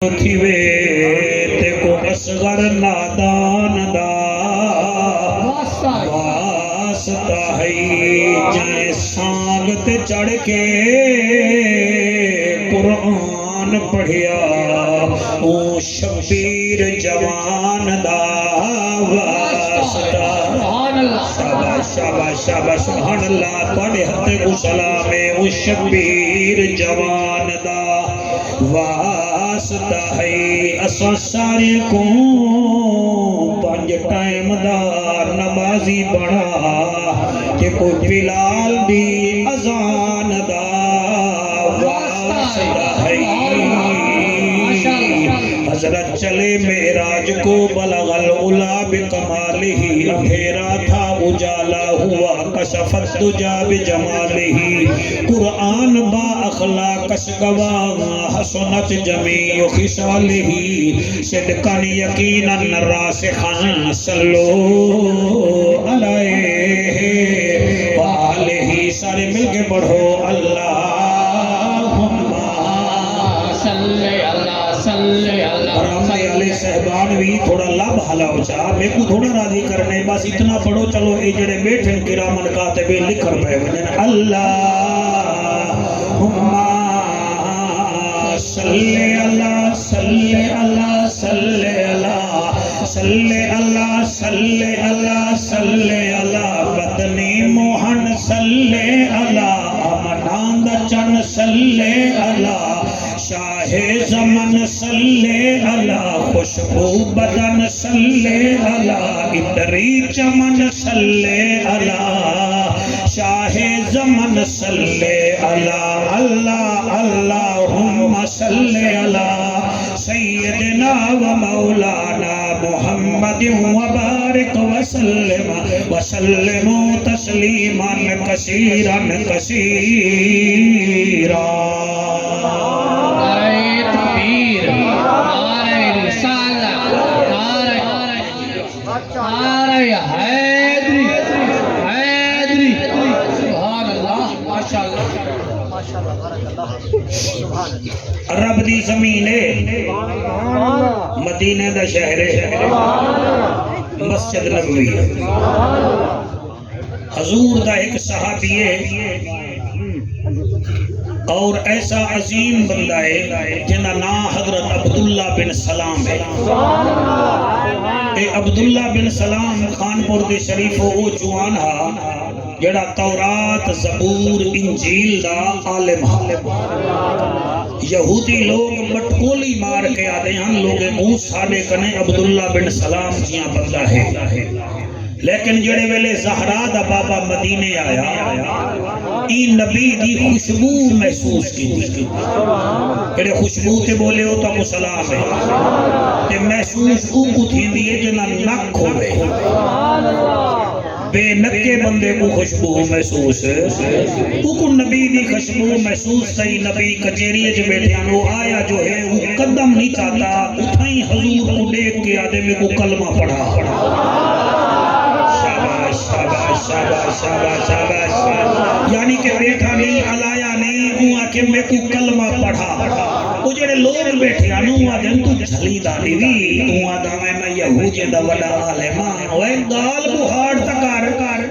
تھی وے تے کو اصغر نادان دا واسطہ ہے جائیں سانگ تے چڑھ کے قرآن پڑھیا او شبیر جوان دا واسطہ شاباش شاباش شاباش سبحان اللہ پڑھے ہتے کو سلامے او شبیر جوان دا واسطہ ہے اساں سارے کو پانچ ٹائم دا نمازی بڑھا کہ کوئی بلال دی اذان دا واسطہ ہے حضرت چلے معراج کو بلغ العلا بکمالہ اندھیرا تھا اجالا ہوا کشفت دجا بجمالہ قرآن با اخلاق گواہ حسنت جمیع خصالہ صدقاً یقینا راسخاً صلو علیہ وآلہ سارے مل کے پڑھو اللہم رحمت علیہ صحبان بھی تھوڑا لب حلاو چاہ میں کو تھوڑا راضی کرنے بس اتنا پڑھو چلو اے جڑے بیٹھن کرامن کاتبے لکھر پہ وجن اللہم صلی اللہ صلی اللہ صلی اللہ صلی اللہ صلی اللہ صلی اللہ بدنی موہن صلی اللہ امناند چن صلی اللہ شاہ زمن صلی اللہ خوشبو بدن صلی اللہ ادری چمن صلی اللہ شاہ زمن صلی اللہ اللہ اللہم صلی اللہ سیدنا و مولانا محمد وبارک وسلم وسلم تسلیما کثیرا کثیرا رب دی زمین ہے مدینہ دا شہر ہے مسجد نبوی ہے حضور دا ایک صحابی ہے اور ایسا عظیم بندہ ہے جنہ نام حضرت عبداللہ بن سلام ہے اے عبداللہ بن سلام خانپور دے شریف او جوان ہا جڑا تورات زبور انجیل دا عالم یہودی لوگ مٹکولی مار کے آدھے ہیں لوگ منہ ساڑے کنے عبداللہ بن سلام جیاں بندہ ہے لیکن جڑے ویلے زہرا دا بابا مدینے آیا این نبی دی خوشبو محسوس کی تھی کہڑے خوشبو تے بولے ہو تو سلام ہے تے محسوس او کو تھی دیئے جنہ نک ہوئے بے نکے بندے کو خوشبو محسوس او کو نبی دی خوشبو محسوس تھی نبی کچیریے جو بیٹھے آنو آیا جو ہے وہ قدم نہیں چاہتا اتھائیں حضور کو دیکھ کے آدھے کو کلمہ پڑھا شاباش شاباش شاباش شاباش یعنی کہ بیٹھا نہیں علایا نہیں ہوا کہ میں کو کلمہ پڑھا وہ جڑے لوگ بیٹھے آنو ہوا جن تو جھلی دانی بھی ہوا دامے میں یہودی دا وڈا عالمان وہ گال بہاڑ تکار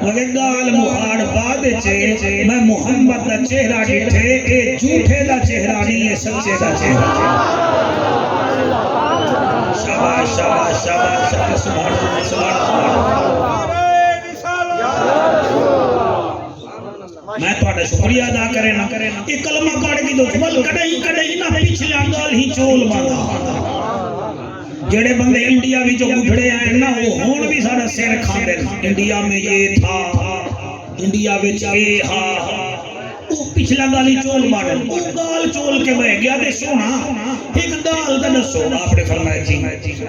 وہ گال بہاڑ بعد چے میں محمد دا چہرہ ڈٹھے اے جھوٹے دا چہرہ نہیں ہے سچے دا چہرہ شاباش شاباش شاباش شاباش سبحان اللہ سبحان اللہ میں توڑا شکریہ ادا کرے نہ یہ کلمہ پڑھ کی دشمن کڑے نہ پیچھے آنگال ہی چول مانا جڑے بندے انڈیا بھی جو گھڑے آئے نا وہ ہون بھی سارا سیر کھاندے انڈیا میں یہ تھا انڈیا میں اے ہا وہ پچھلا گالی چول مانا وہ گال چول کے بہ گیا دے سونا ایک گال دا نسو آپ نے فرمایا جی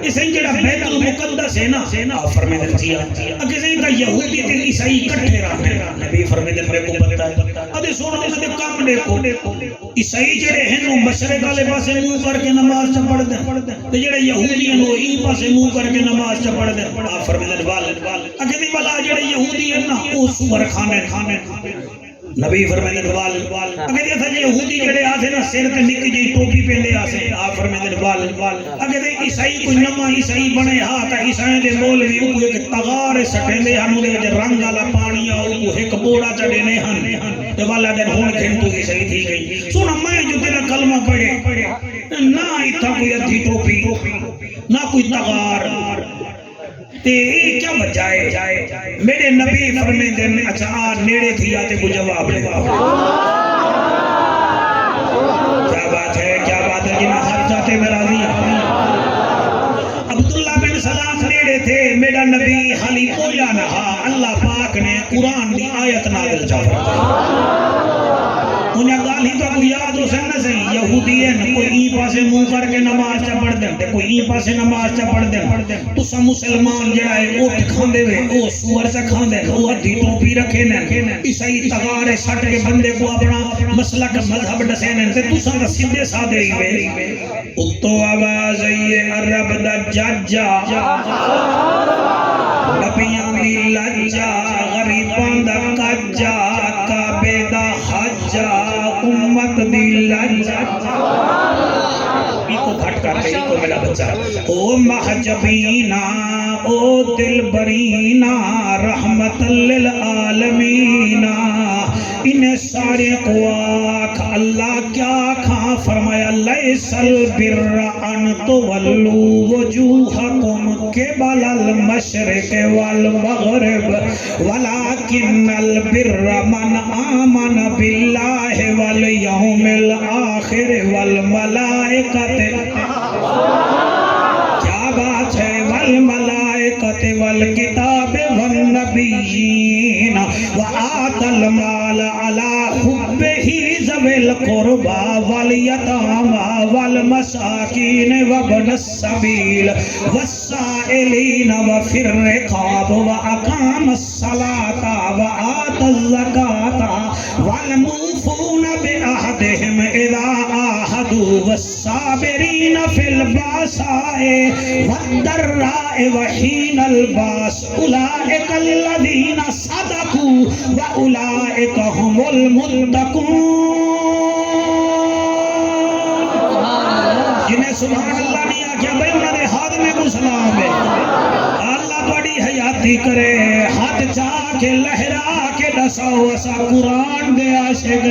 اسے جڑا بیت المقدس ہے نا آپ فرمائے دل جی اگر سے کہ یہودی تے عیسائی کٹھے رہنے نبی فرمائے دل میں کو بتا ہے ادھے سونا میں دے کام دیکھو عیسائی جڑے ہیں وہ مشرق والے پاسے منہ کر کے نماز چ پڑھ دیں تے جڑے یہودی ہیں وہ ای پاسے منہ کر کے نماز چ پڑھ دیں آپ فرمائے دل اگر دی والا جڑے یہودی ہیں نا وہ سور کھانے نبی فرمیندے وال اگے دے تھا یہودی جڑے آسے نا سر تے نکی جی ٹوپی پہندے آسے آپ فرمیندے وال اگے دے عیسائی کوئی نما عیسائی بنے ہا تا عیسائی دے مولوی کو ایک تغار سٹیندے ہن دے وچ رنگ والا پانی آ کو ایک بوڑا چڑھنے ہن تے والا دن ہن کھن تو عیسائی تھی گئی سن میں جو تیرا کلمہ پڑھے نہ ایتھا کوئی ادھی ٹوپی نہ کوئی تغار تے کیا وجہ ہے میرے نبی فرمیندے اچھا آ نیڑے تھی آتے کو جواب لے کیا بات ہے جنہاں ہاتھ جاتے میں راضی عبداللہ بن سلام نیڑے تھے میرا نبی حالی بولا نہا اللہ پاک نے قرآن دی آیت نازل چاہتا انہیں گال ہی تو کو یاد ہو سکنا صحیح یہودی ہے کوئی این پاسے منہ کر کے نماز چا پڑھ دیں کوئی این پاسے نماز چا پڑھ دیں تو سا مسلمان جڑا ہے وہ کھان دے ہوئے وہ سور چا کھان دے وہ ادھی ٹوپی رکھے نے عیسائی تغارے سٹ کے بندے کو اپنا مسلک مذہب ڈسے نے تو سا دا سیدھے سادے ہی ہوئے اتو آواز یہ عرب دا جاجا نبیان دی لجا غریبان دا کجا کعبے دا حجا امت دی لجا ایک کو گھٹ کر کے ایک کو ملا بچہ او محجبینا او دل برینا رحمت للعالمینا انہیں سارے کو آکھ اللہ کیا کھا فرمایا لیس البر ان تولو وجوہکم قبل المشرق والمغرب ولكن البر من آمن باللہ والیوم الآخر والملائکت کیا بات ہے والملائکت والکتاب والنبیین وآت المال على حبہ ذوی القربى والیتامى والمساکین وابن السبیل والسائلین وفی الرقاب واقام الصلاة وآت الزکاة والموفون بعہدہم اذا عاہدوا والصابرین فی الباساء والضراء وحین الباس اولئک الذین صدقوا واولئک هم المتقون جنہیں سبحان اللہ نہیں آکیا بھئی انہوں نے ہاتھ میں کو سلام ہے اللہ توڑی حیاتی کرے ہاتھ چاہ کے لہرا کے ڈساؤ اسا قرآن دے عاشق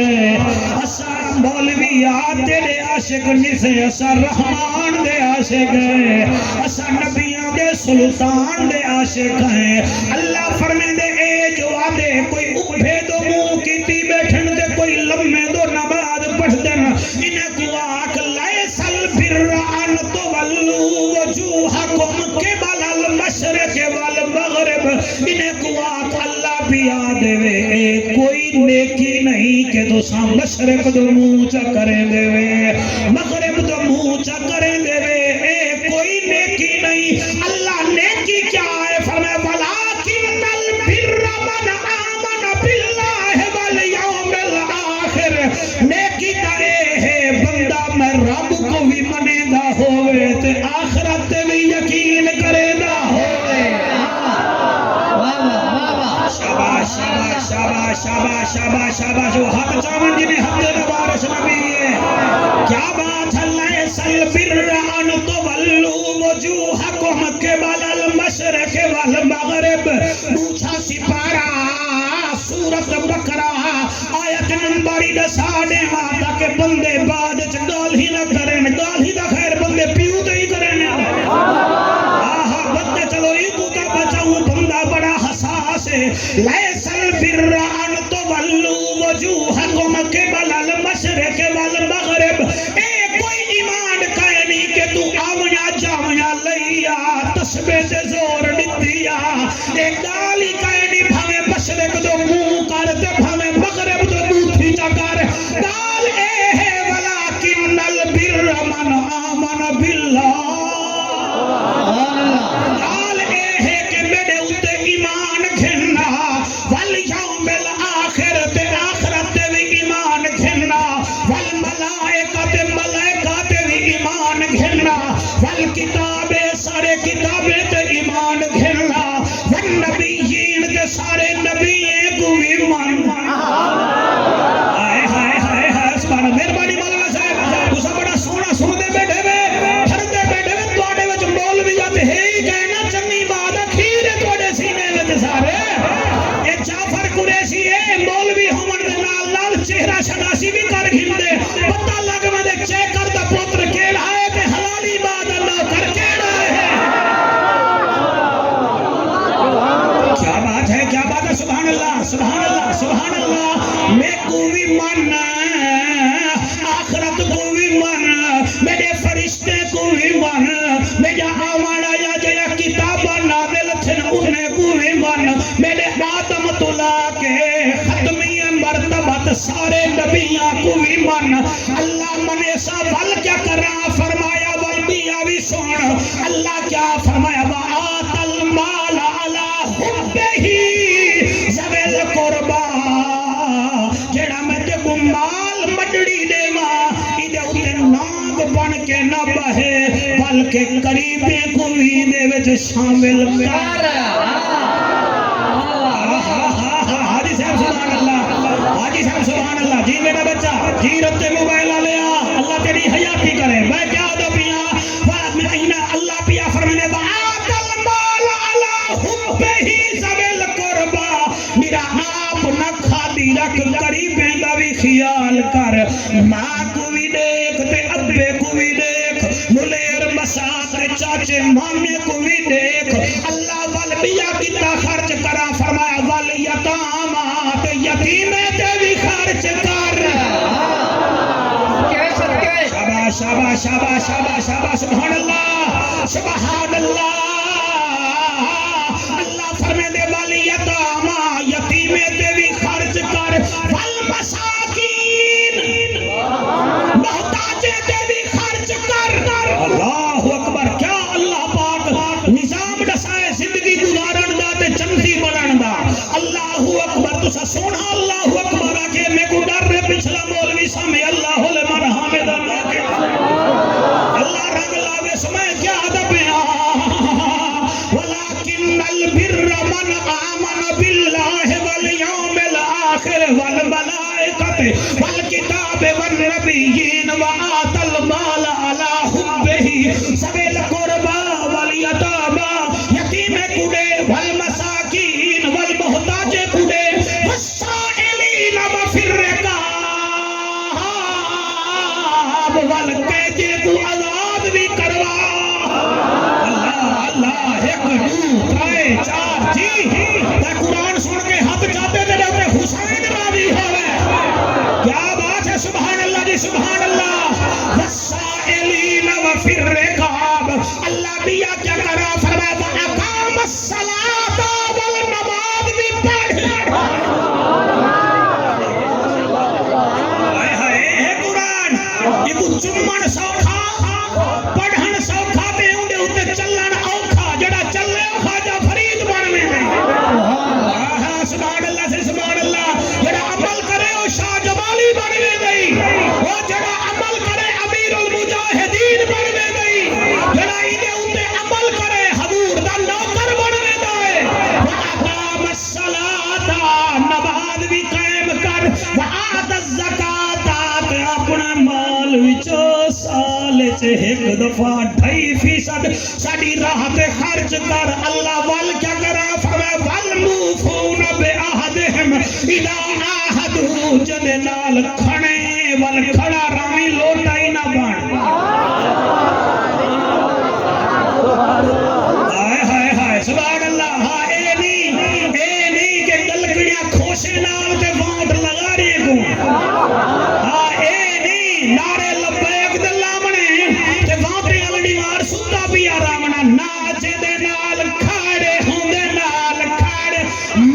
اسا مولوی آتے دے عاشق نسے اسا رحمان دے عاشق اسا نبیان دے سلطان دے عاشق ہیں اللہ فرمے دے اے جو آدے کوئی اپھے دو منہ کیتی بیٹھن دے کوئی لمحے دو نماز پڑھ دن انہیں کو آکھ لیس البر ان تولو وجوہکم قبل المشرق والمغرب انہیں کو آکھ اللہ بھی آدے وے کوئی نیکی نہیں کہ تو سا مشرق دو منہ چا کریں دے وے مغرب دو منہ چا کریں دے وے کوئی نیکی نہیں اللہ نیکی کیا ہے فرمائے وَلَٰكِنَّ الْبِرَّ مَنْ آمَنَ بِاللَّهِ وَالْيَوْمِ الْآخِرِ نیکی کرے ہے بندہ میں رب کو بھی منے دا ہوئے تے آخرت بھی یقین کرے دا ہوئے شاباش شاباش شاباش شاباش شاباش شاباش وہ حق چاون جنہیں حق دے بارش نبی ہے کیا بات ہے لیس البر ان تولو وجوہکم قبل المشرق والمغرب پوچھا سپارہ سورت بقرہ آیت نمبری دساڑے ماتا کے بندے بعد گال ہی نہ کریں گال ہی نہ خیر بندے پیو تو ہی کریں آہا بندے چلو ہی بوتا بچاؤں بندہ بڑا حساس ہے لیس البر ان تولو وجوہکم قبل المشرق والمغرب کوئی ایمان کہے نہیں کہ تو آونا جاونا لیا تسبے سے زور ڈتیا ایک گالی کہے نہیں بھامے مشرق دو منہ کرتے بھامے مغرب دو منہ تھی چکر گال اے ہے ولیکن البر من آمن باللہ گال اے ہے کہ میرے اتے ایمان گھننا والیوم الآخرت آخرت بھی ایمان گھننا والملائکت ملائکت بھی ایمان گھننا والکتاب سارے کتابیں تے ایمان گھننا والنبیین تے سارے نبییں کو ایمان سارے نبیاں کو بھی من اللہ منے سا ول کیا کرا فرمایا ول بیاں بھی سن اللہ کیا فرمایا وآت المال علی حبہ ذوی القربا جڑا میں تے کو مال مڈڑی دیواں ایدے اوتے ناگ بن کے نہ بہے بلکہ قریبے کو بھی دے وچ شامل کر حاجی صاحب سبحان اللہ حاجی صاحب سبحان اللہ جی میرا بچہ جی رتے موبائل لیا اللہ تیری حیاتی کرے میں کیا دو پیا اللہ پیا فرمانے وآت المال علی حبہ ذوی القربا میرا آپ نہ کھادی رکھ قریبیں دا بھی خیال کر ماں کو بھی دیکھ تے ابے کو بھی دیکھ ملیر مساط چاچے مامے کو بھی دیکھ اللہ والبیا کتا خرچ کرا فرمایا والیتامات یتیمے تے بھی خرچ کر شاباش شاباش شاباش شاباش شاباش سبحان اللہ سبحان اللہ اللہ فرمے دے والیتاما یتیمے تے بھی خرچ کر والمساکین محتاجے تے بھی خرچ کر اللہ اکبر کیا اللہ پاک نظام دسائے زندگی گزارن دا تے چندی بنن دا اللہ اکبر تسا سونا اللہ اکبر آکے میں کو ڈر رہے پچھلا مولوی سامنے اللہ لمن حامد اللہ رنگ لاوے سمیں کیا عدب ولیکن البر من آمن باللہ والیوم الآخر والملائکت والکتاب والنبیین وآت المال علی حبہ ذوی القربا والیتاما یتیم کڑے والمساکین والمحتاج کڑے والسائلین وفی الرقاب والقیدی کو آزاد بھی کروا اللہ اللہ ایک دو ترے چار جی میں قرآن سن کے ہاتھ چاہتے تھے کہ حسین راضی ہوئے کیا بات ہے سبحان اللہ جی سبحان اللہ والسائلین وفی الرقاب اللہ بیا کیا کرا فرمایا وَأَقَامَ الصَّلَاةَ والنماز بھی پڑھ آئے ہائے قرآن یہ کچھ چمن سوکھا پڑھن سوکھا تے ہوندے ہوتے چلن اوکھا جڑا چلے خواجہ فرید بنوے گئی سبحان اللہ سے سبحان اللہ جڑا عمل کرے وہ شاہ جمالی بنوے گئی وہ جڑا عمل کرے امیر المجاہدین بنوے گئی جڑا ایدے ہوتے عمل کرے حضور دا نوکر بنوے گئے وَأَقَامَ الصَّلَاةَ نماز بھی قائم کر وَآتَ الزَّکَاةَ تے اپنا مال وچو سال چے ایک دفعہ 2.5% ساڑی راہ تے خرچ کر اللہ وال کیا کرا فرمایا والموفون بعہدہم اذا عاہدوا جدے نال کھڑے ول کھڑا رامی لوٹا ہی نہ بن ہائے ہائے ہائے سبحان اللہ ہاں اے نہیں کہ گلکڑیاں کھوشے نال تے ووٹ لگا رہے کو ہاں اے نہیں نعرے لبیک دے لامنے تے ووٹیں الڑی مار ستا بھی آرامنا ناچے دے نال کھاڑے ہوندے نال کھاڑے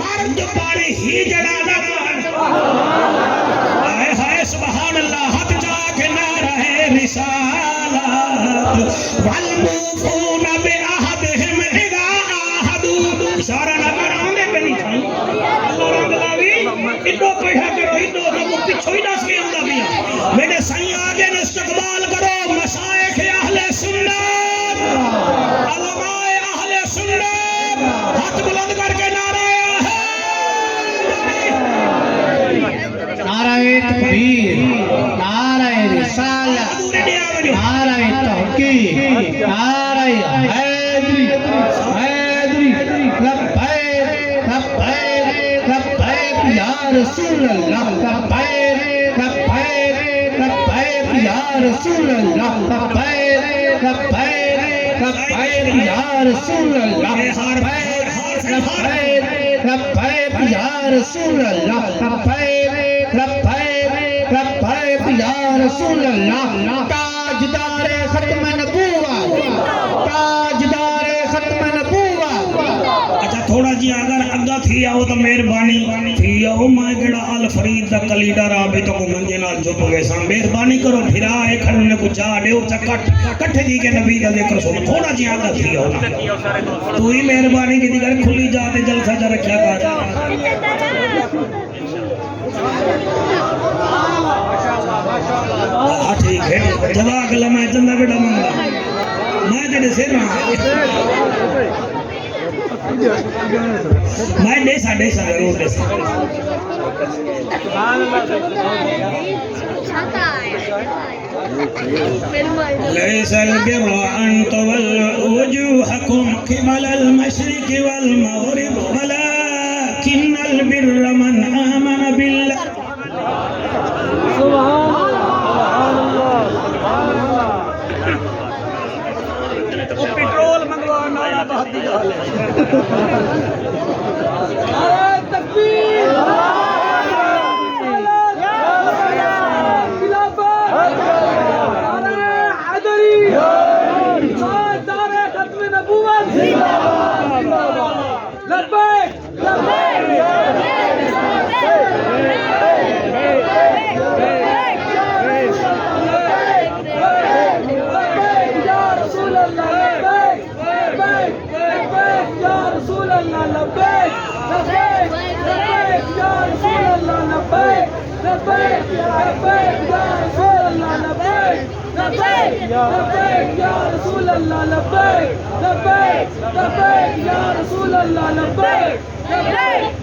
مرد پاڑے ہی جڑا نہ بن ہائے ہائے سبحان اللہ ہاتھ جا کے نعرہ رسالت والموفون بعہدہم اذا عاہدوا اشارہ نہ کر آندے پہ نہیں تھا اللہ رنگ لاوی ادھو پڑھا کرو ادھو نمو پچھو ہی ناس کے اندہ بیا میرے سائیں آگے استقبال کرو مشائخ اہل سنت علماء اہل سنت ہاتھ بلند کر کے نعرہ ہے نعرہ تکبیر، نعرہ رسالت، نعرہ تحقیق، نعرہ حیدری، حیدری، لبیک لبیک لبیک یا رسول اللہ، لبیک لبیک لبیک یا رسول اللہ، لبیک لبیک لبیک یا رسول اللہ، لبیک لبیک لبیک یا رسول اللہ، لبیک لبیک لبیک یا رسول اللہ، تاجدار ختم نبوت، تاجدار ختم نبوت. اچھا تھوڑا جی اگر اللہ تھی آؤ تو مہربانی تھی آؤ میں گڑا الفرید دا کلیڈا را بھی تو کو منجے نال جھپ ویسا مہربانی کرو پھرا اے کھڑنے کو چاہ دیو چکٹ کٹھے جی کے نبی دا ذکر سن تھوڑا جی آگا تھی آؤ تو ہی مہربانی کی دیگر کھلی جاتے جلسہ جا رکھیا کر ٹھیک ہے جواک اللہ میں چندہ بیٹا منگا میں تیرے سے رہا میں ڈیسا ضرور ڈیسا ليس البر أن تولوا وجوهكم قبل المشرق والمغرب ولكن البر من آمن بالله پیٹرول منگوانا یا تو حدی حال ہے نعرہ تکبیر خلافت نعرہ حیدری تاجدار ختم نبوت لبیک لبیک یا رسول اللہ لبیک لبیک لبیک یا رسول اللہ لبیک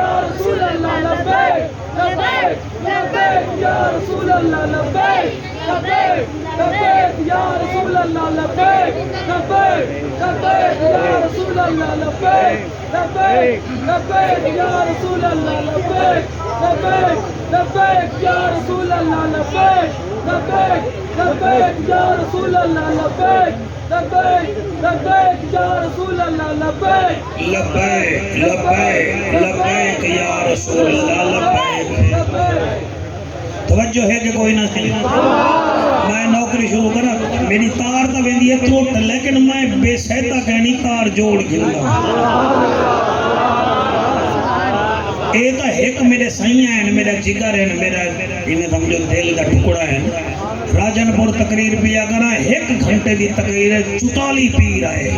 لبیک لبیک یا رسول اللہ لبیک لبیک لبیک یا رسول اللہ لبیک لبیک لبیک یا رسول اللہ لبیک لبیک لبیک یا رسول اللہ لبیک لبیک لبیک یا رسول اللہ لبیک لبیک لبیک یا رسول اللہ لبیک لبیک لبیک یا رسول اللہ لبیک لبیک لبیک یا رسول اللہ لبیک لبیک لبیک لبیک یا رسول اللہ لبیک توجہ ہے کہ کوئی نہ صحیح میں نوکری شروع کرا میری تار تو ویندی ہے تروٹ لیکن میں بے سہتا کہنی تار جوڑ گھنگا اے تا ایک میرے سائیاں ہیں میرا جگر ہے میرا انہیں سمجھو دل دا ٹکڑا ہے راجن پور تقریر پیا کرا ایک گھنٹے دی تقریر 44 پیر آئے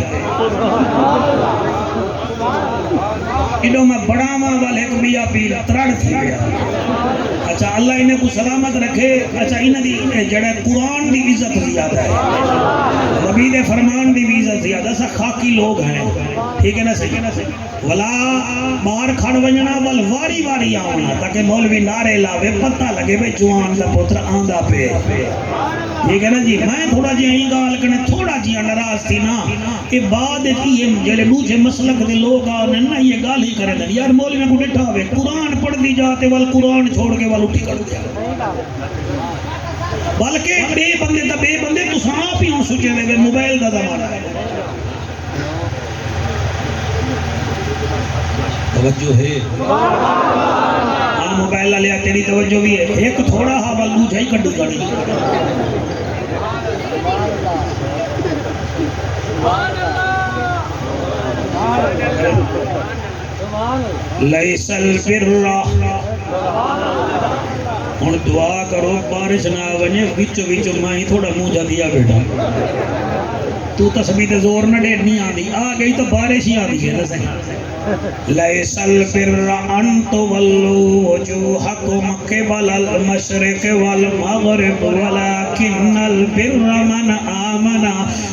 انہوں میں بڑا ماں والے ایک بیا پیر ترڑ تھی گیا اچھا اللہ انہیں کو سلامت رکھے اچھا انہیں دی جڑے قرآن دی عزت زیادہ ہے نبی دے فرمان دی عزت زیادہ سا خاکی لوگ ہیں ٹھیک ہے نا صحیح ولا باہر کھڑ ونجنا بل واری واری آونا تاکہ مولوی نعرے لاوے پتہ لگے بے جوان دا پتر آندہ پہ ٹھیک ہے نا جی میں تھوڑا جی آئیں گال کرنے تھوڑا جی ناراض تھی نا کہ بعد یہ جڑے دوسرے مسلک دے لوگ آنے نا یہ گال ہی کرے دیں یار مولوی میں کو ڈٹھا ہوئے قرآن پڑھ دی جاتے وال قرآن چھوڑ کے وال اٹھی کر دیا بلکہ بے بندے تو سانپ ہی ہوں سوچے دے موبائل دا زمانہ ہے توجہ ہے موبائل لیا تیری توجہ بھی ہے ایک تھوڑا ہا بل دوجہ ہی کڈو گاڑی لیس البر ہن دعا کرو بارش نہ ونجے وچ میں تھوڑا منہ جا دیا بیٹا تو تسبیح تے زور نہ ڈیڑھ نہیں آندی آ گئی تو بارش ہی آندی ہے نا صحیح ليس البر أن تولوا وجوهكم قبل المشرق والمغرب ولكن البر من آمن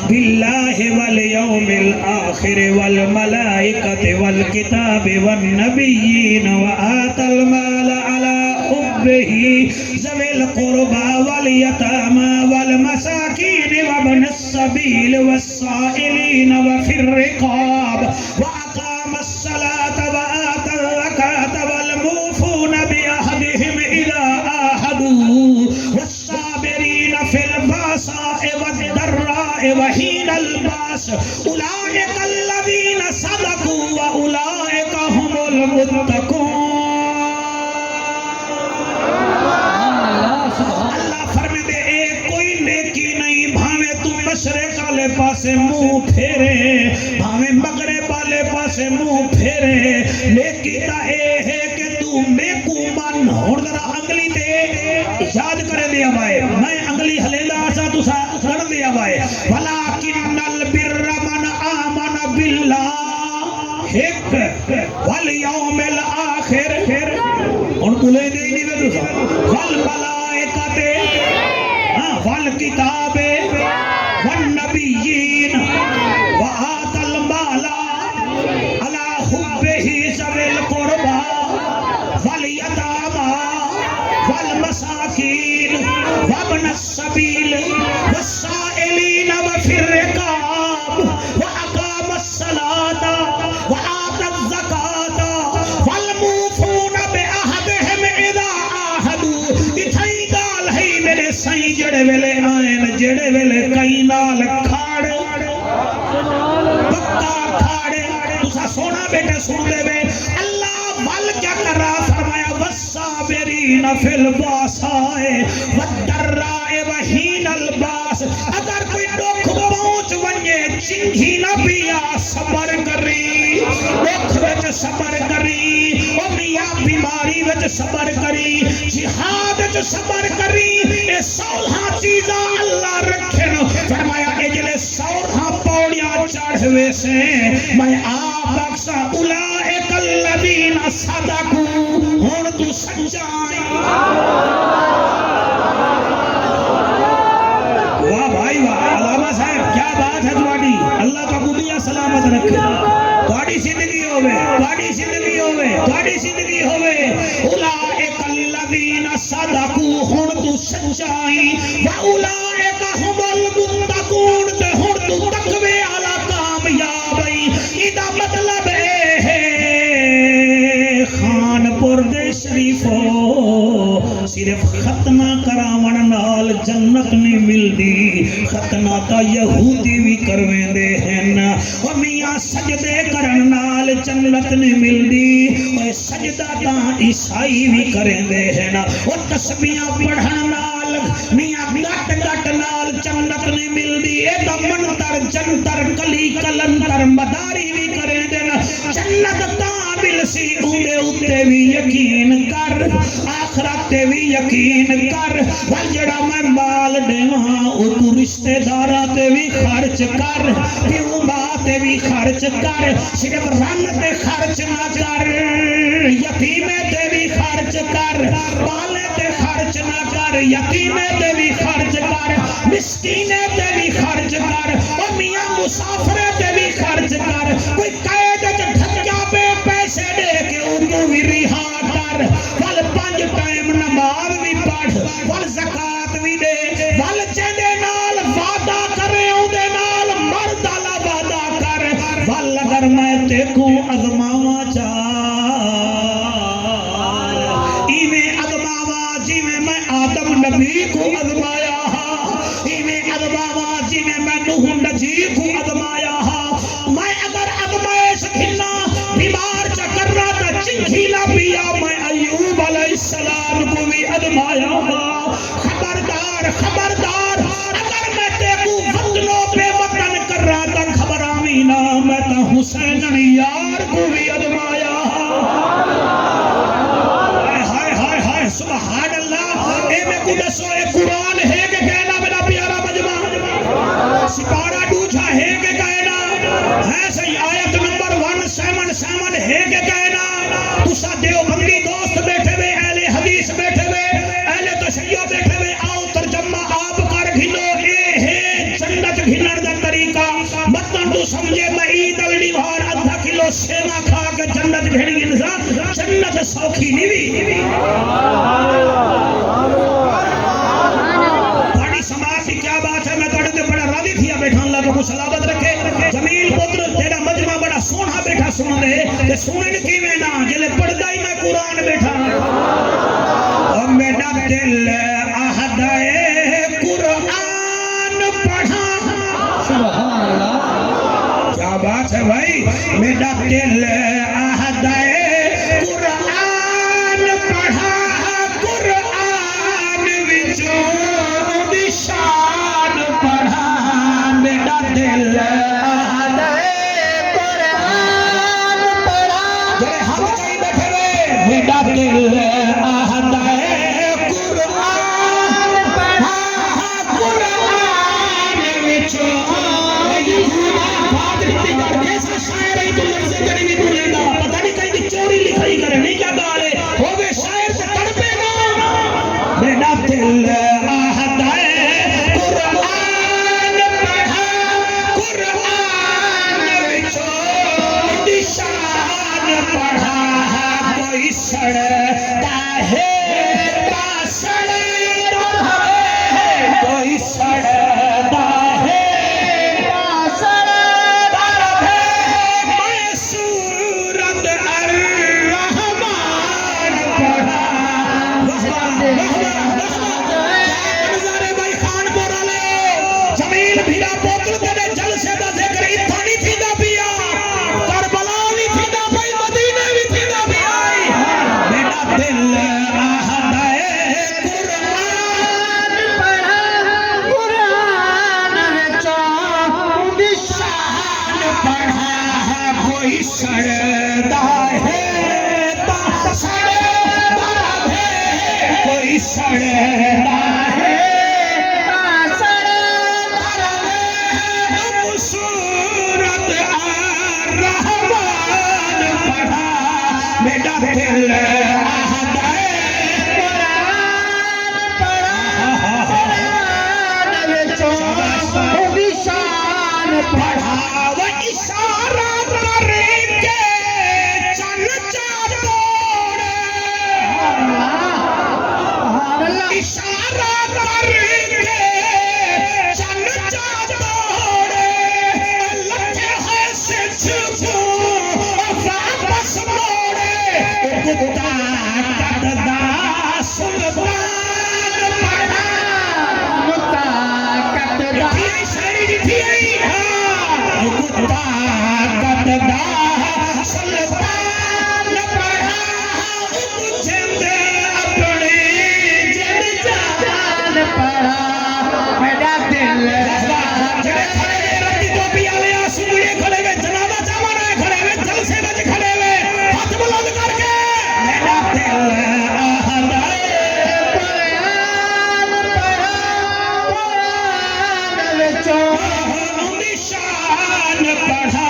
بالله واليوم الآخر والملائكة والكتاب والنبيين وآتى المال على حبه ذوي القربى واليتامى والمساكين وابن السبيل والسائلين وفي الرقاب وأقام الصلاة وآتى الزكاة والموفون بعهدهم إذا عاهدوا والصابرين في البأساء والضراء وحين البأس أولئك الذين صدقوا وأولئك هم المتقون اللہ فرماتے ایک کوئی نیکی نہیں بھاوے تم مشرق والے پاسے منہ پھیرے بھاوے مغرب والے پاسے منہ پھیرے نیکی دا اے ہے کہ تو میں کو من ہون ذرا انگلی تے یاد کرے دیا بھائی میں انگلی ہلیندہ آسا تو سا کر دیا بھائی ولیکن البر من آمن باللہ ایک والیوم الاخر ان کلے دے نہیں میں تو سا والملائکت والکتاب والنبیین وآت المال علی حبہ ذوی القربى والیتامى والمساکین وابن السبیل والسائلین وفی الرقاب وأقام الصلاة وآت الزکاة والموفون بعہدہم اذا عاہدوا اتھائی گال ہے میرے سائیں جڑے ویلے آئین جڑے ویلے کئی نال کھاڑ پکا کھاڑ تسا سونا بیٹے سن دے بے اللہ وال کیا کر رہا فرمایا والصابرین فی الباساء والضراء وحین الباس اگر کوئی دکھ پہنچ ونجے چنگھی نہ پیا صبر کری دکھ وچ صبر کری او میاں بیماری وچ صبر کری جہاد وچ صبر کری اے سولہاں چیزاں اللہ رکھن فرمایا اجلے سولہاں پوڑیاں چڑھوے سے میں آپ بخشا اولئک الذین صدقوا ہن تو سچائی واہ بھائی واہ علامہ صاحب کیا بات ہے تمہاری اللہ کا قبولیہ سلامت رکھے تمہاری زندگی ہوئے تمہاری زندگی ہوئے تمہاری زندگی ہوئے اولئک الذین صدقوا ہن تو سچائی واولئک هم المتقون تے ہن تو تقوی والا کامیابی ایدا مطلب اے ہے خانپور دے شریفو صرف ختنہ کراون نال جنت نہیں ملدی ختنہ تا یہودی بھی کرویں دے ہیں اور میاں سجدے کرن نال جنت نہیں ملدی اور سجدہ تا عیسائی بھی کریں دے ہیں اور تسبیحاں پڑھن نال میاں گٹ گٹ نال جنت نہیں ملدی اے دا منتر جنتر کلی کلنتر مداری بھی کریں دے جنت تا ملسی اوندے اتے بھی یقین کر آخرت تے بھی یقین کر وال جڑا میں مال دیواں او تو رشتہ داراں تے بھی خرچ کر پیو ماں تے بھی خرچ کر صرف رن تے خرچ نہ کر یتیمے تے بھی خرچ کر بالے تے خرچ نہ کر یتیمے تے بھی خرچ کر مسکینے تے بھی خرچ کر اور میاں مسافرے تے بھی خرچ کر کوئی قید وچ ڈھکیا پہ پیسے دے کے اردو بھی رہا کر وال 5 ٹائم نماز بھی پڑھ وال زکات بھی دے وال چندے نال وعدہ کرے اودے نال مرد والا وعدہ کر وال اگر میں تے کو ازماواں چا ایویں ازماواں جویں میں آدم نبی کو ازمایا ہاں ایویں ازماواں جویں میں نوح نجی کو ازمایا ہاں میں اگر ازمائش کھلا بیمار چکر رہا تھا چنگھی نہ پیا میں ایوب علیہ السلام کو بھی ازمایا ہاں خبردار خبردار اگر میں تیکو وطنوں پہ وطن کر رہا تھا خبر آمینہ میں تا حسین یار کو بھی ازمایا سبحان اللہ اے میں کو دسو اے قرآن ہے کہ کہنا میرا پیارا مجمع سپارہ دوجھا ہے کہ کہنا ہے صحیح آیت نمبر 177 ہے کہ کہنا تسا دیوبندی دوست بیٹھے ہوئے اہل حدیث بیٹھے ہوئے اہل تشیع بیٹھے ہوئے آؤ ترجمہ آپ کر گھنو اے ہے جنت گھنن دا طریقہ مطلب تو سمجھے میں عید الڈیوار آدھا کلو سینا کھا کے جنت گھن گی انسان جنت سوکھی نہیں بھی بڑی سماج کی کیا بات ہے میں توڑے تے بڑا راضی تھیا بیٹھا اللہ کو سلامت رکھے جمیل پتر تیرا مجمع بڑا سونا بیٹھا سن دے کہ سنن کی میں نا جلے پڑھدا ہی میں قرآن بیٹھا اور میرا دل احدائے قرآن پڑھا سبحان اللہ کیا بات ہے بھائی میرا دل احدائے قرآن پڑھا قرآن وچوں دی شان پڑھا میرا دل قرآن ریتی کر ایسا شاعر ہے تو لفظ کری بھی بولے گا پتہ نہیں کہیں دی چوری لکھائی کرے نہیں کیا گالے ہوگے شاعر سے تڑپے گا میرا دل آہدہ ہے قرآن پڑھا قرآن وچوں دی شان پڑھا کوئی سڑتا ہے تا سڑتا ہے کوئی سڑتا ہے تا سڑتا ہے میں سورت الرحمن پڑھا نظارے بھائی خان پورا لے جمیل بھیرا پوتل تیرے جلسے دا ذکر اتھا نہیں تھی دا پیا کربلا نہیں تھی دا پئی مدینے بھی تھی دا پیا میرا دل آہدہ ہے قرآن پڑھا قرآن وچوں دی شان پڑھا کوئی سڑدا ہے تا سڑدا ہے کوئی سڑدا ہے تا سڑدا ہے سورت الرحمن پڑھا میرا دل آہدہ ہے قرآن پڑھا قرآن وچوں دی شان پڑھا وہ اشارہ کر کے چن چا توڑے اشارہ کر کے چن چا توڑے لٹھے ہے سے چھپو واپس موڑے کتا کٹدا سلطان پڑھا کتا کٹدا شاعری تھی کتا کٹدا سلطان پڑھا جند اپنی جند جان پڑھا میرا دل جڑے کھڑے ہوئے رتی ٹوپی والے آنسو لیے کھڑے ہوئے جنازہ چاوا رہے کھڑے ہوئے جلسے وچ کھڑے ہوئے ہاتھ بلند کر کے میرا دل آہدہ ہے قرآن پڑھا قرآن وچوں دی شان پڑھا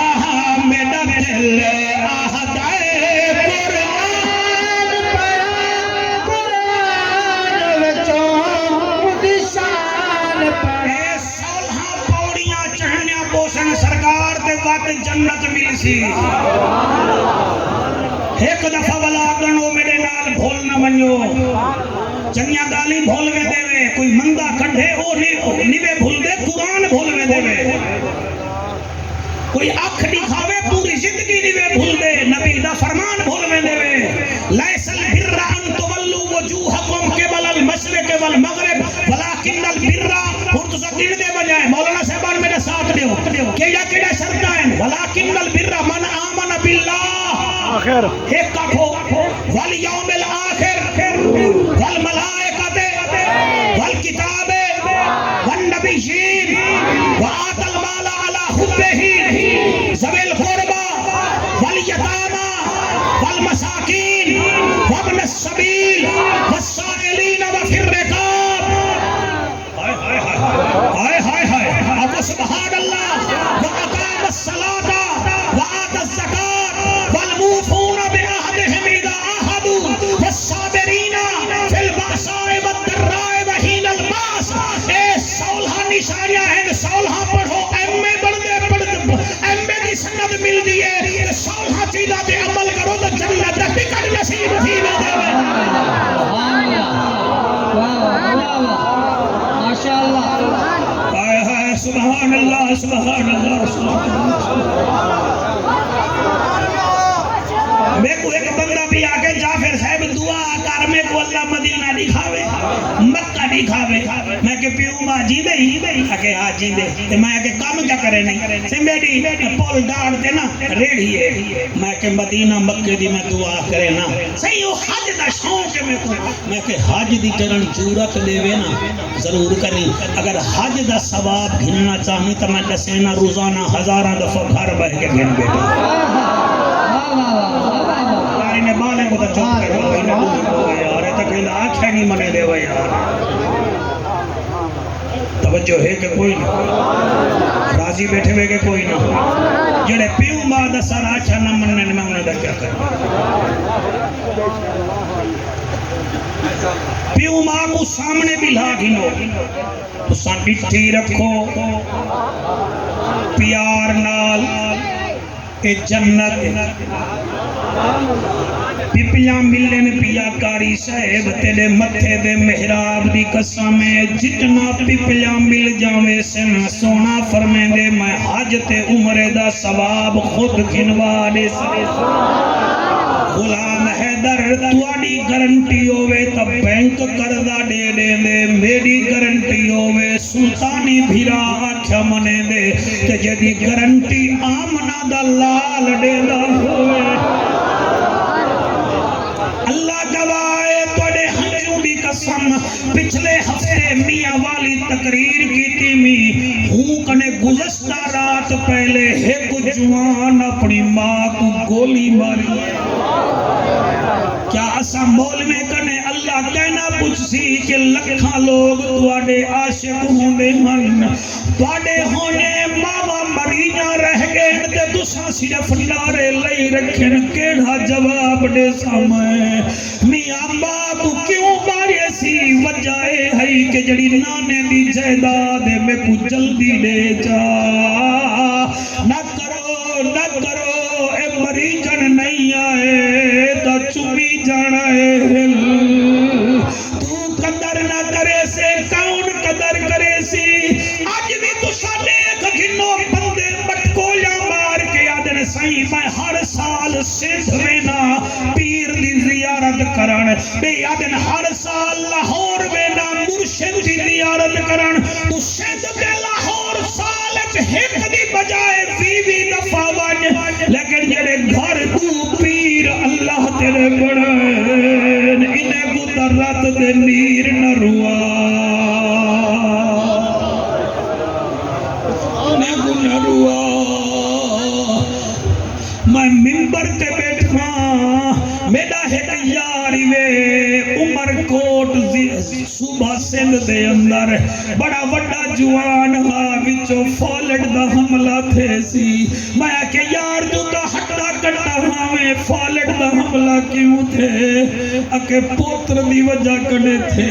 میرا دل آہدہ ہے قرآن پڑھا قرآن وچوں دی شان پڑھا سولہاں پوڑیاں چڑھنیاں بوسن سرکار دے وقت جنت مل سی ایک دفعہ والا گنو میرے نال بھول نہ ونجو چنگیاں گالی بھول وے دے وے کوئی مندہ کھڑے او نیوے بھول دے قرآن بھول وے دے وے کوئی اکھ دکھاوے پوری زندگی نیوے بھول دے نبی دا فرمان بھول وے دے وے لیس البر ان تولوا وجوہکم قبل المشرق والمغرب ولکن البر اور تو سب دے بجائے مولانا صاحبان میرے ساتھ دیو کیڑا شرطاں ہیں ولکن البر من آمن باللہ آخر ایک کاٹھو والیوم الآخر والملائکت والکتاب والنبیین وآت المال علی حبہ ذوی القربى والیتامى والمساکین وابن السبیل والسائلین وفی الرقاب ہائے ہائے ہائے اب سبحان اللہ وَأَقَامَ الصَّلَاةَ وَآتَى الزَّكَاةَ وَالْمُوفُونَ بِعَهْدِهِمْ إِذَا عَاهَدُوا وَالصَّابِرِينَ فِي الْبَأْسَاءِ وَالضَّرَّاءِ وَحِينَ الْبَأْسِ اے سولہاں نشانیاں ہیں سولہاں پڑھو ایم اے پڑھتے ایم اے کی سند مل دی ہے سولہاں چیزاں تے عمل کرو تو جنت دا ٹکٹ نصیب تھی وے ماشاءاللہ سبحان اللہ سبحان اللہ سبحان اللہ میں کو ایک بندہ بھی آکے جعفر صاحب دعا کر میں کو اللہ مدینہ دکھاوے مکہ دکھاوے میں کہ پیوں ماں جی دے ہی آکے ہاں جی دے میں کہ کام کیا کرے نہیں سمیڈی پول ڈاڑ دے نا ریڑھی ہے میں کہ مدینہ مکہ دی میں دعا کرے نا صحیح وہ حج دا شوق ہے میں کہ حج دی چرن جورت لے وے نا ضرور کریں اگر حج دا ثواب گھننا چاہیں تو میں دسینا روزانہ ہزارہ دفعہ گھر بہ کے گھن بیٹا یار انہیں بالیں کو تو چوک کر دو یار تک انہیں آنکھیں نہیں منے دے وہ یار توجہ ہے کہ کوئی نہ راضی بیٹھے ہوئے کہ کوئی نہ جڑے پیو ماں دا سارا اچھا نہ مننے میں انہیں دا کیا کرنا پیو ماں کو سامنے بھی لا گھنو تو سان ڈٹھی رکھو پیار نال اے جنت پپیاں ملن پیا کاری صاحب تیرے متھے دے محراب دی قسم ہے جتنا پپیاں مل جاوے سن سونا فرمے دے میں حج تے عمر دا ثواب خود گھنوا دے سرے غلام حیدر تواڈی گارنٹی ہووے تا بینک قرضہ دے دے دے میری گارنٹی ہووے سلطانی بھیرا آکھیا منے دے کہ جدی گارنٹی آمنہ دا لال دے دا ہووے اللہ گواہ توڑے ہنجوں دی قسم پچھلے ہفتے میاں والی تقریر کی تیمی ہوں کنے گزشتہ رات پہلے ایک جوان اپنی ماں کو گولی ماری کیا اسا مولوی کنے اللہ کہنا پوچھ سی کہ لکھاں لوگ تواڈے عاشق ہوندے ہن تواڈے ہونے ماوا مریاں رہ گئے تے تساں صرف نعرے لئی رکھن کیڑا جواب دے سامنے میاں باپ کیوں مارے سی وجہ ہے کہ جڑی نانے دی جائیداد میں کو جلدی لے جا نہ کرو اے مریجن نہیں آئے تا چومی جانا ہے تو قدر نہ کرے سے کون قدر کرے سی آج بھی تو سانے گھنو بندے بٹکولیاں مار کے آدھن سائیں میں ہر سال سندھ وینا پیر دی زیارت کرن بے آدھن ہر سال لاہور وینا مرشد دی زیارت کرن تو سندھ دے لاہور سالت ہک دی بجائے وی دفعہ ون لیکن جڑے گھر تو پیر اللہ تیرے بڑھن انہیں کو درات دے نیر نہ روا انہیں کو نہ روا میں ممبر تے بیٹھا میرا ایک یاری وے عمر کوٹ صوبہ سندھ دے اندر بڑا وڈا جوان ہاں وچو فالٹ دا حملہ تھے سی میں کہ یار تو ہٹا کٹا ہاں میں فالٹ دا حملہ کیوں تھے اکے پوتر دی وجہ کڑے تھے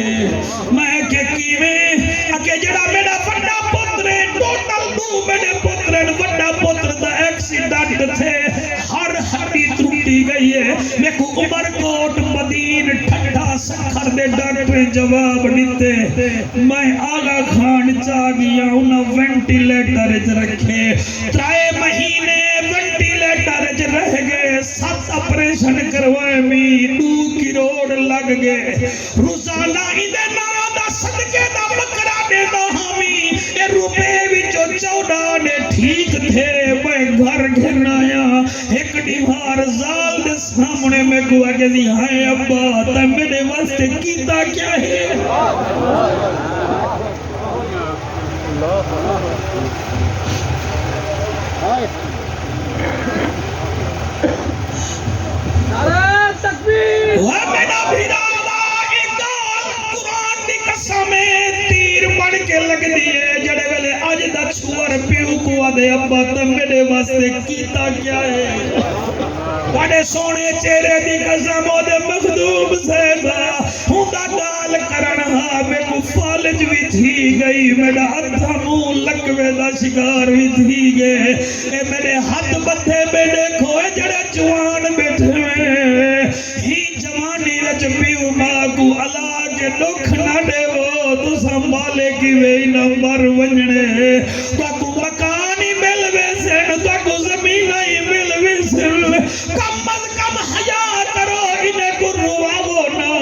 میں کہ کیویں اکے جڑا میرا وڈا پوتر ہے ٹوٹل دو میرے پوتر وڈا پوتر دا ایکسیڈنٹ تھے ہر ہڈی ٹوٹی گئی ہے میں کو عمر کوٹ مدین ٹھنڈا سکھر دے ڈاکٹر جواب دیتے میں آگا کھان چاہ گیا انہاں وینٹیلیٹر رکھے 3 مہینے وینٹیلیٹر رہ گئے 7 آپریشن کروائے میں 2 کروڑ لگ گئے روزانہ اندے نارا دا صدقے دا بکرا دے دا ہمیں اے روپے وچو 14 نے ٹھیک تھے میں گھر گھنایا ایک دیوار زال دے سامنے میں کو آگے دی ہائے ابا تا میرے واسطے کیتا کیا ہے میرا بھیرالا اقدال قرآن دی قسم تیر بڑھ کے لگ دیئے جڑے ویلے آج دا چھوار پیو کو آدھے ابا تم میرے واسطے کیتا کیا ہے بڑے سونے چہرے دی قسم دے مخدوم صاحبہ ہوں دا گال کرنہا میں کو فالج بھی تھی گئی میرا ہتھا منہ لکوے دا شکار بھی تھی گئے اے میرے ہاتھ بندھے میں دیکھو اے جڑے جوان بیٹھے ہوئے ہی جوانی وچ پیو ماں کو اللہ کے دکھ نہ دے وہ تو سنبھالے کی وہی نمبر ونجنے تو کو مکانی مل ویسن تو کو زمین ہی مل ویسن کم از کم حیا کرو انہیں کو رواو نا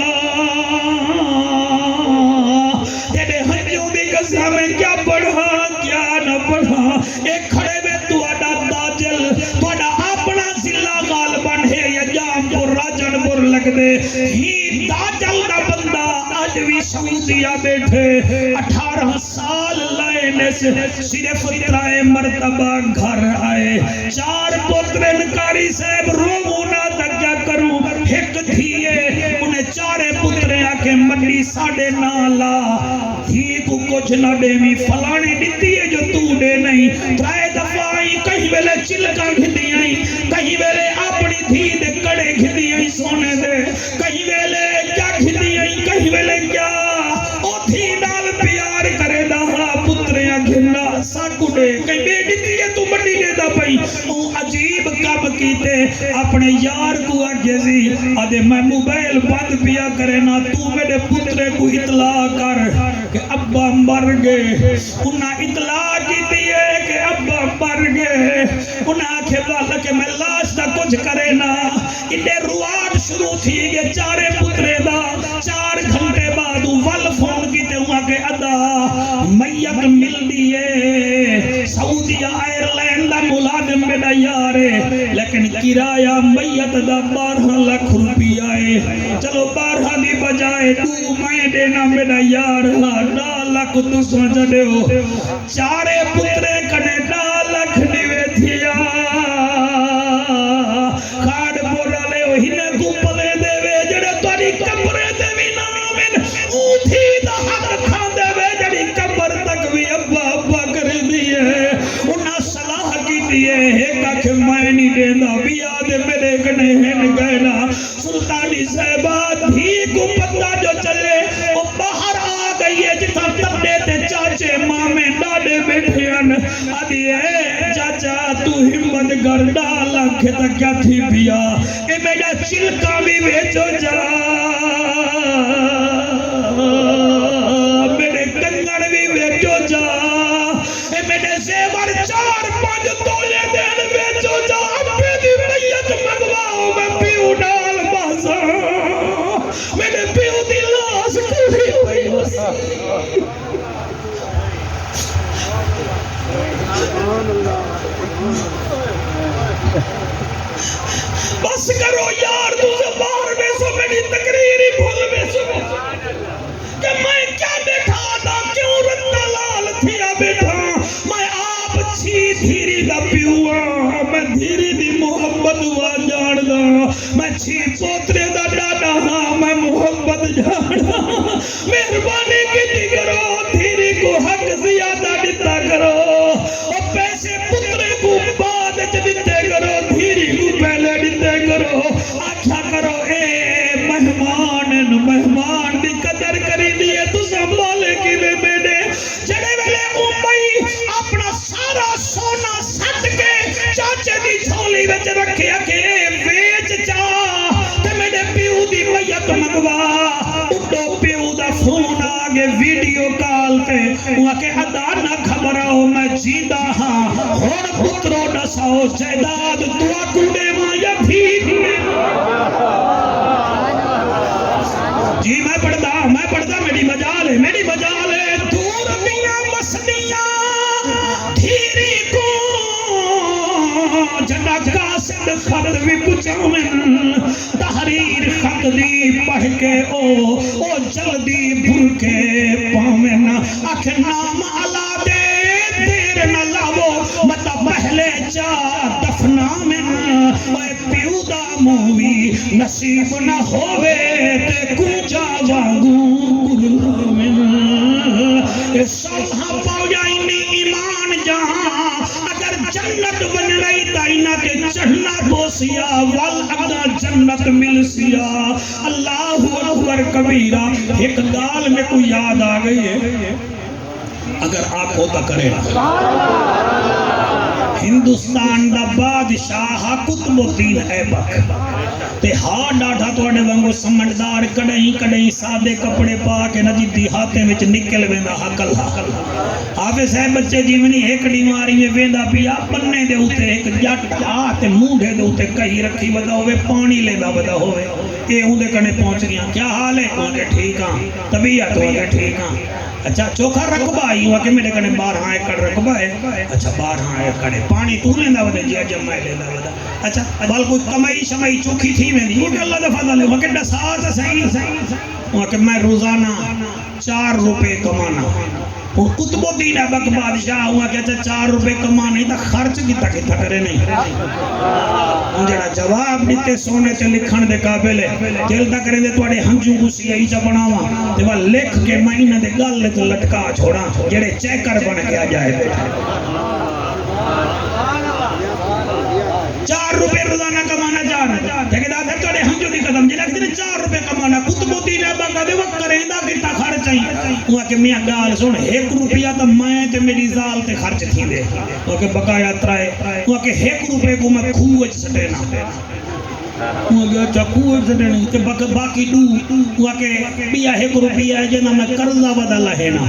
تیرے ہنجوں دی قسم کیا پڑھا کیا نہ پڑھا ایک کھڑے میں تو اڈا داجل تو اڈا اپنا ضلع غالبان ہے یا جام پر راجن پر لگ دے ہی داجل دا بندہ آج بھی سعودیہ بیٹھے 18 سال لائنے سے صرف 3 مرتبہ گھر آئے 4 پترن کاری صاحب رونا تک کیا کروں ایک دھیے انہیں 4 پترے آکے منڈی 9.5 ہی کو کچھ نہ دیویں فلانے دتی ہے جو تو دے نہیں ترائے دفعہ آئی کہیں ویلے چلکا گھدی آئی کہیں ویلے اپنی دھی دے کڑے گھدی آئی سونے دے کہیں ویلے کیا گھدی آئی کہیں ویلے کیا او دھی نال پیار کرے دا پتریاں گھنڈا ساکو دے کہیں بے دتی ہے تو بڑی دے دا پئی او عجیب کب کیتے اپنے یار کو آگے سی آدھے میں موبائل بند پیا کرے نا تو میرے پترے کو اطلاع کر کہ ابا مر گئے انہاں اطلاع کی دیئے کہ ابا مر گئے انہاں آکھے والا کہ میں لاش دا کچھ کرے نا انہیں رواد شروع تھی گئے چارے پترے دا 4 گھنٹے بعد ول فون کی تے ہوں آکے ادا میت مل دیئے سعودیہ آئرلینڈ دا ملازم میرا یارے لیکن کرایہ میت دا 12 لاکھ روپیہ ہے چلو 12 دی بجائے تو میں دینا میرا یار 2 لاکھ تو سمجھ دے ہو چارے پترے کنے 2 لاکھ دیوے تھیا کھاڑ بولا لے ہو ہنے کو پلے دے وے جڑے تواری کمرے دے بھی نامن اوتھی دا حق کھان دے وے جڑی کمر تک بھی ابا ابا کر دیئے انہاں صلاح کی دیئے ایک آکھ میں نہیں دینا بھی آدھے میرے کنے ہن گئے نا سلطانی صاحبہ دھی کو پتہ جو چلے وہ باہر آ گئی ہے جتا تبدے تے چاچے مامے ڈاڑے بیٹھے ہیں آدھی ہے چاچا تو ہمت گر ڈالا کھتا کیا تھی پیا اے میرا چلکا بھی بیچو جا میرے کنگڑ بھی بیچو جا اے میرے زیور 4-5 تولے دین بیچو جا اپنے دی میت مگواؤ میں پیو ڈال بازا میرے پیو دی لاس کوئی پئی بس کرو یار تو باہر میں سو میری تقریری بھول میں سو کہ میں کیا بیٹھا تھا کیوں رتا لال تھیا بیٹھا میں آپ چھی دھیری دا پیوا میں دھیری دی محبت ہوا جان دا میں چھی پوترے دا ڈاڈا ہاں میں محبت جان دا مہربانی کی کرو دھیری کو حق زیادہ دیتا کرو اور پیسے پترے کو بعد دیتے کرو دھیری کو پہلے دیتے کرو آکھا کرو اے مہمان دی قدر کری دیئے تو سنبھالے کی میں بیٹے جڑے ویلے امائی اپنا سارا سونا سٹ کے چاچے دی جھولی وچ رکھیا کہ ویچ جا تے میرے پیو دی میت مگوا اٹھو پیو دا فون آگے ویڈیو کال تے وہاں کہ ادا نہ گھبراؤ میں جیدہ ہاں اور پترو نساؤ جائداد دعا کوڑے ماں یا بھیگ جی میں پڑھتا میری مجال ہے دور میاں مسنیاں دھیری کو جنہ قاسد خط بھی پچھاویں تحریر خط دی پڑھ کے او جلدی بھر کے پاویں آکھ نام علا دے دیر نہ لاو مطا پہلے چا دفنا میں اے پیو دا مووی نصیب نہ ہوئے تے کچا وانگو گرلا میں سالہاں پاؤ جائنی ایمان جہاں اگر جنت بن رہی تائنہ کے چڑھنا بوسیا والادا جنت مل سیا اللہ اکبر کبیرہ ایک گال میں کوئی یاد آ گئی ہے اگر آپ ہوتا کرے ہندوستان دا بادشاہ قطب الدین ایبک تے ہاں ڈاٹھا توڑے وانگو سمجھدار کڑیں سادے کپڑے پا کے نجی دیہاتے وچ نکل ویندا حقل حافظ صاحب بچے جیونی ایک ڈیماری میں ویندا پیا پنے دے ہوتے ایک جٹ ہاتھ موڈے دے ہوتے کہیں رکھی ودا ہوئے پانی لینا ودا ہوئے اے ہوں دے کنے پہنچ گیا کیا حال ہے کہوں کہ ٹھیک ہاں طبیعت ہو کہ ٹھیک ہاں اچھا چوکھا رقبہ آئی ہوا کہ میرے کنے 12 ایکڑ رقبہ ہے اچھا 12 ایکڑ پانی تو لیندہ ودا جی جب میں لیندہ ودا اچھا بال کوئی کمائی شمائی چوکھی تھی میں دی وہ کہ اللہ دا فضل ہے وہ کہ ڈسا تا صحیح وہ کہ میں روزانہ 4 روپے کمانا اور قطب الدین ایبک بادشاہ ہوا کہ اچھا 4 روپے کمانے تا خرچ کیتا کرے نہیں جڑا جواب دیتے سونے تے لکھن دے قابل ہے دل دا کریں دے تواڈے ہنجو گسی آئی چا بناواں تے وا لکھ کے میں انہاں دے گل تے لٹکا چھوڑاں جڑے چیکر بن کے آ جائے بیٹھے 4 روپے روزانہ کمانا چاہنا ٹھیکیدار صاحب تواڈے ہنجو دی قدم جے لگدے 4 روپے کمانا قطب الدین ایبک دے وہ کریندا کتا خرچ آئی وہ کہ میاں گال سن 1 روپیہ تا میں تے میری زال تے خرچ تھی دے وہ کہ بقایا ترائے وہ کہ 1 روپے کو میں کھوہ وچ سٹینا وہ کہ اچھا کھوہ وچ سٹینا تے باقی وہ کہ بیا 1 روپیہ ہے جنا میں قرضہ ودا لہنا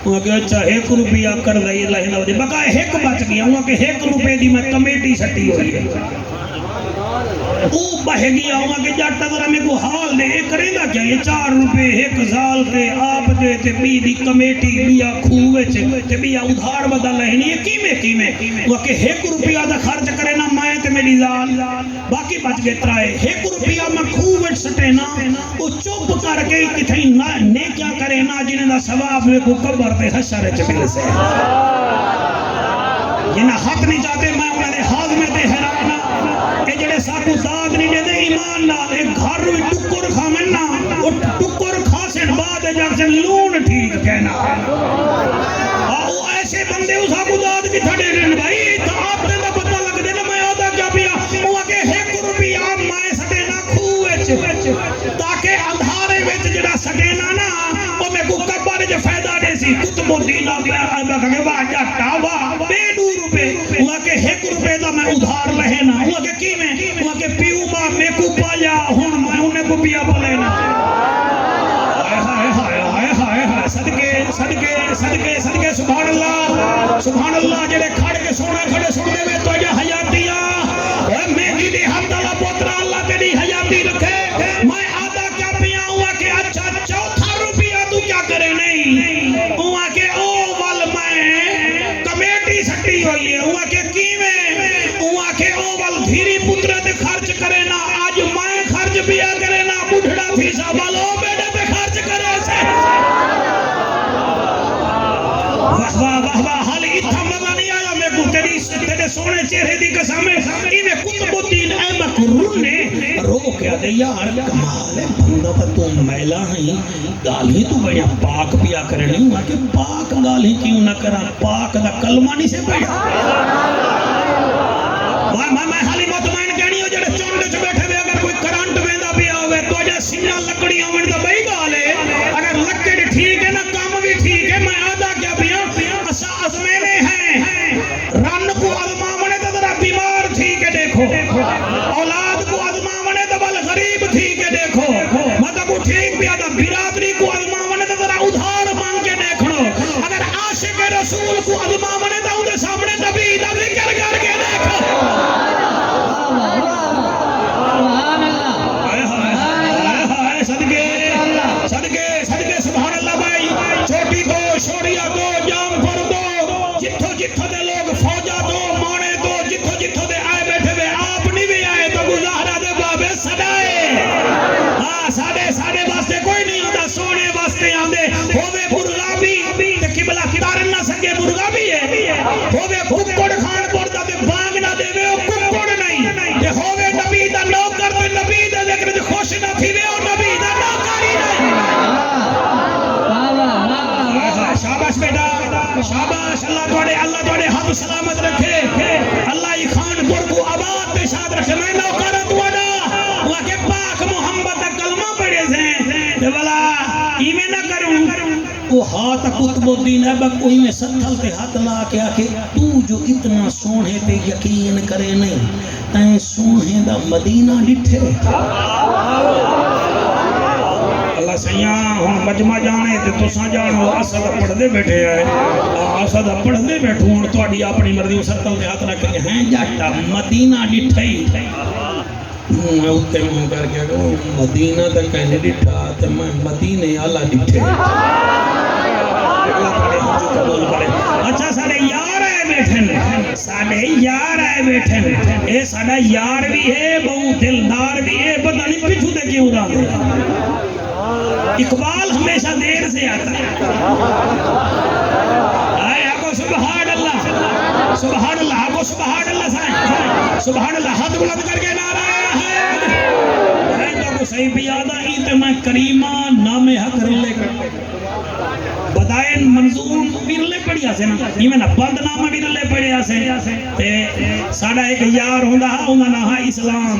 وہ کہ اچھا 1 روپیہ قرضہ یہ لہنا ودے بقایا 1 بچ گیا وہ کہ 1 روپے دی میں کمیٹی سٹی ہوئی ہے او بہ گیا ہوا کہ جاٹا ذرا میں کو حال دے کریں گا کیا یہ 4 روپے 1 سال تے آپ دے تے بی دی کمیٹی بیا کھوے تے بیا ادھار بدا لہنی ہے کیمے وہ کہ 1 روپیہ دا خرچ کرے نا میں تے میری زال باقی بچ گئے ترائے 1 روپیہ میں کھوے سٹے نا وہ چپ کر کے کتھیں نے کیا کرے نا جنہیں دا ثواب میں کو قبر تے حشر چ مل سے جنہیں حق نہیں چاہتے میں انہوں نے ہاضمے تے حیران کہ جڑے ساکو داد نہیں دے دے ایمان نال ایک گھر روی ٹکر کھامن نا وہ ٹکر کھاسن بعد جاکسن لون ٹھیک کہنا وہ ایسے بندے اس ساکو داد کی تھڑے رہن بھائی تو آپ نے دا پتہ لگ دے نا میں آدھا کیا پیا وہ کہ 1 روپیہ میں سٹے نا کھوے تاکہ اندھارے ویچ جڑا سٹے نا وہ میں کو کبار جو فائدہ دے سی قطب الدین ایبک کہ واہ جاٹا واہ بے 2 روپے وہ کہ 1 روپے دا میں ادھار لہنا وہ کہ کی میں وہ کہ پیو با میں کو پایا ہون میں انہیں کو پیا پلینا صدقے سبحان اللہ جڑے کھڑ کے کھڑے سونے میں تو جا حیاتیاں میں کی دی حمد اللہ پوترا اللہ تیری حیاتی رکھے میں آدھا کیا پیا ہوا کہ اچھا 4 روپیہ تو کیا کرے نہیں ہوا کہ او وال میں کمیٹی سٹی ہوئی ہے ہوا کہ کی میں ہوا کہ او وال دھیری پترہ تے خرچ کرے نا آج میں خرچ بیا کرے نا بڑھڑا تھیسا والو بیٹے تے خرچ کرے سے واہ حالی اتھا مزہ نہیں آیا میں کو تیرے سونے چہرے دی قسم میں قطب الدین ایبک رونے رو کیا دے یار کمال ہے بندہ تا تو میلا ہیں گالی تو بڑیا پاک پیا کرے نہیں ہوا کہ پاک گالی کیوں نہ کرا پاک دا کلمہ نہیں سے پڑیا میں حالی مطمئن کہنی ہو جڑے چونڈے چھ بیٹھے ہوئے اگر کوئی کرانٹ ویندہ پیا ہوئے تو جا سینہ لکڑیاں ویندہ بھائی گالے اگر لکڑی ٹھیک ہے نا کام بھی ٹھیک ہے میں آدھا کیا پیا اسا ازمینے ہیں رن کو ازمامنے تو ذرا بیمار تھی کہ دیکھو اولاد کو ازمامنے تو بل غریب تھی کہ دیکھو مطلب وہ ٹھیک پیا تھا برادری کو ازمامنے تو ذرا ادھار مانگ کے دیکھو اگر عاشق رسول کو ازمامنے تو انہیں سامنے نبی دا ذکر کر کے دیکھو صدقے سبحان اللہ بھائی چھوٹی دو شوریہ دو جام پر دو جتھو دے لوگ فوجہ دو مانے دو جتھو دے آئے بیٹھے ہوئے آپ نہیں بھی آئے تو گزارہ دے بابے صدائے ہاں ساڑے واسطے کوئی نہیں ہوتا سونے واسطے آندے ہووے مرغا بھی تے قبلہ کتارن نہ سکے مرغا بھی ہے ہووے ککڑ کھان پڑتا تے بانگ نہ دے وے ککڑ نہیں تے ہووے نبی دا نوکر تے نبی دا ذکر تے خوش نہ تھی وے نبی دا نوکر ہی نہیں شاباش بیٹا شاباش اللہ توڑے حد سلامت رکھے اللہ ہی خان پور کو آباد تے شاد رکھے میں نوکرت وڈا وہ کہ پاک محمد دا کلمہ پڑھے سے تے بلا ایمیں نہ کروں وہ ہاتھ قطب الدین ایبک کوئی میں ستھل تے ہاتھ لا کے آکے تو جو اتنا سونے پہ یقین کرے نہیں تائیں سونے دا مدینہ ڈٹھے اللہ سیاں ہم مجمع جانے تے تو ساں جانو اسد پڑھ دے بیٹھے آئے اسد پڑھ دے بیٹھو ہوں تو اڈی اپنی مردی ستل دے ہاتھ رکھ کے ہیں جاٹا مدینہ ڈٹھائی میں اتے میں کر کے کہ مدینہ تک کہنے ڈٹھا تے میں مدینے آلہ ڈٹھے اچھا سارے یار آئے بیٹھن اے ساڑا یار بھی ہے بہت دلدار بھی ہے پتہ نہیں پچھو دے کیوں دا دے اقبال ہمیشہ دیر سے آتا ہے. آئے آگو سبحان اللہ، سبحان اللہ، آگو سبحان اللہ سائیں، سبحان اللہ، ہاتھ بلند کر کے نعرہ ہے تو صحیح بھی یادہ ہی تے میں کریمہ نام حق رلے کرتے بدائن منظوم بھی رلے پڑھیا سے نا یہ میں نا بند نامہ بھی رلے پڑھیا سے تے ساڑھا ایک یار ہوندہ ہوندہ نا اسلام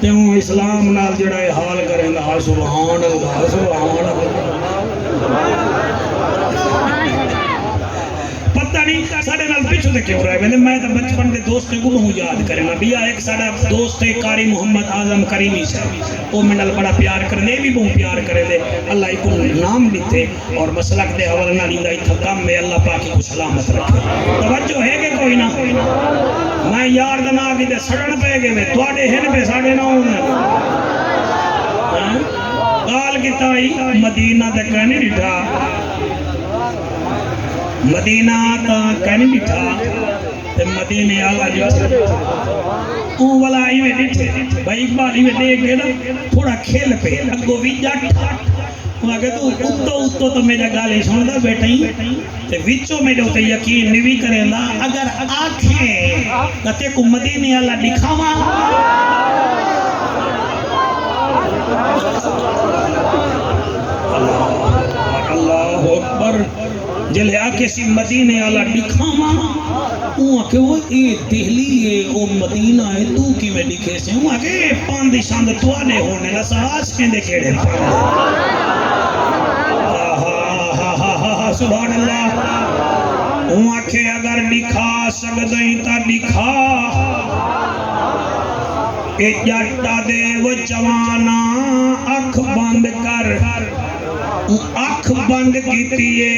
تے وہ اسلام نال جڑا حال کریں گا سبحان اللہ سبحان اللہ. پتہ نہیں ساڑھے نال پیچھو دے کیوں رہے میں میں تو بچپن دے دوستے کو بہت یاد کریں گا بیا ایک ساڑھا دوست قاری محمد اعظم کریمی سے وہ میں نال بڑا پیار کرنے بھی بہت پیار کرے دے اللہ ہی کو نام دیتے اور مسلک دے حوالہ نہ لیندہ اتھا کام میں اللہ پاکی کو سلامت رکھے. توجہ ہے کہ کوئی نہ میں یار دنا کی دے سڑن پہ گئے میں توڑے ہن پہ ساڑھے نہ ہونے قال کی تائی مدینہ دے کہنے ڈھا مدینہ تا کہنے ڈھا تے مدینہ آلہ جیسے اون والا ہی میں ڈھے بھائی اقبال ہی میں دیکھ گئے نا تھوڑا کھیل پہ اگو بھی جاٹھ وہاں کہ تو اتو تو میرا گالے سن دا بیٹھا ہی تے وچوں میں جو تے یقین نہیں کریں دا اگر آنکھیں تے کو مدینہ آلہ دکھاوا اللہ اکبر جلے آکے سی مدینہ آلہ دکھاوا وہاں کہ وہ دہلی ہے وہ مدینہ ہے تو کی میں دکھے سے وہاں کہ پاندی شاند توانے ہونے لساس کے دیکھے پاندے سبحان اللہ. وہاں کہ اگر دکھا سکدیں تا دکھا اے جاٹا دے وہ جوانا اکھ بند کر اکھ بند کیتیے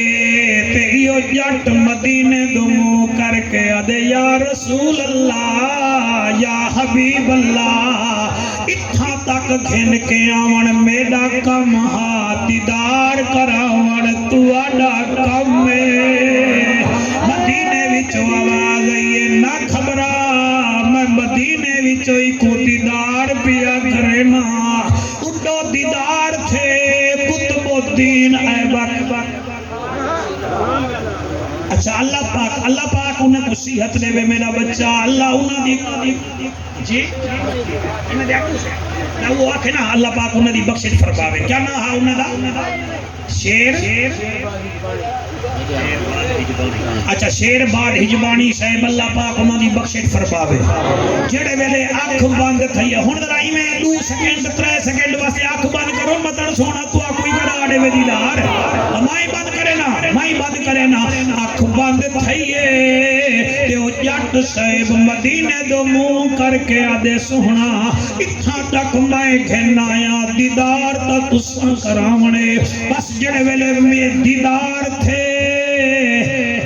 تے ایو جٹ مدینے دمو کر کے ادے یا رسول اللہ یا حبیب اللہ اتھا تک گھن کے آون میڈا کم ہاتھ دیدار کراون تو آڈا کم میں مدینے وچو آواز آئیے نہ خبرہ میں مدینے وچو ہی کو دیدار پیا کرنا اڈو دیدار تھے قطب الدین ایبک. اچھا اللہ پاک انہیں کو صحت دے میرا بچہ اللہ انہیں دی جی انہیں دیا کچھ ہے وہ آکھے نا اللہ پاک انہیں دی بخشت فرماوے کیا نہ ہا انہیں دا شیر اچھا شیر بعد ہجبانی صاحب اللہ پاک انہوں دی بخشت فرماوے جڑے ویلے آنکھ بند تھئی ہن درائی میں 2 سیکنڈ 3 سیکنڈ واسطے آنکھ بند کرو مطلب سونا تو کوئی کرا دے وی دار مائی بند کرے نا مائی بند کرے نا آنکھ بند تھئی تے او جٹ صاحب مدینے دو منہ کر کے آدے سونا اتھا تک میں گھن آیا دیدار تا تساں کراونے بس جڑے ویلے میں دیدار تھے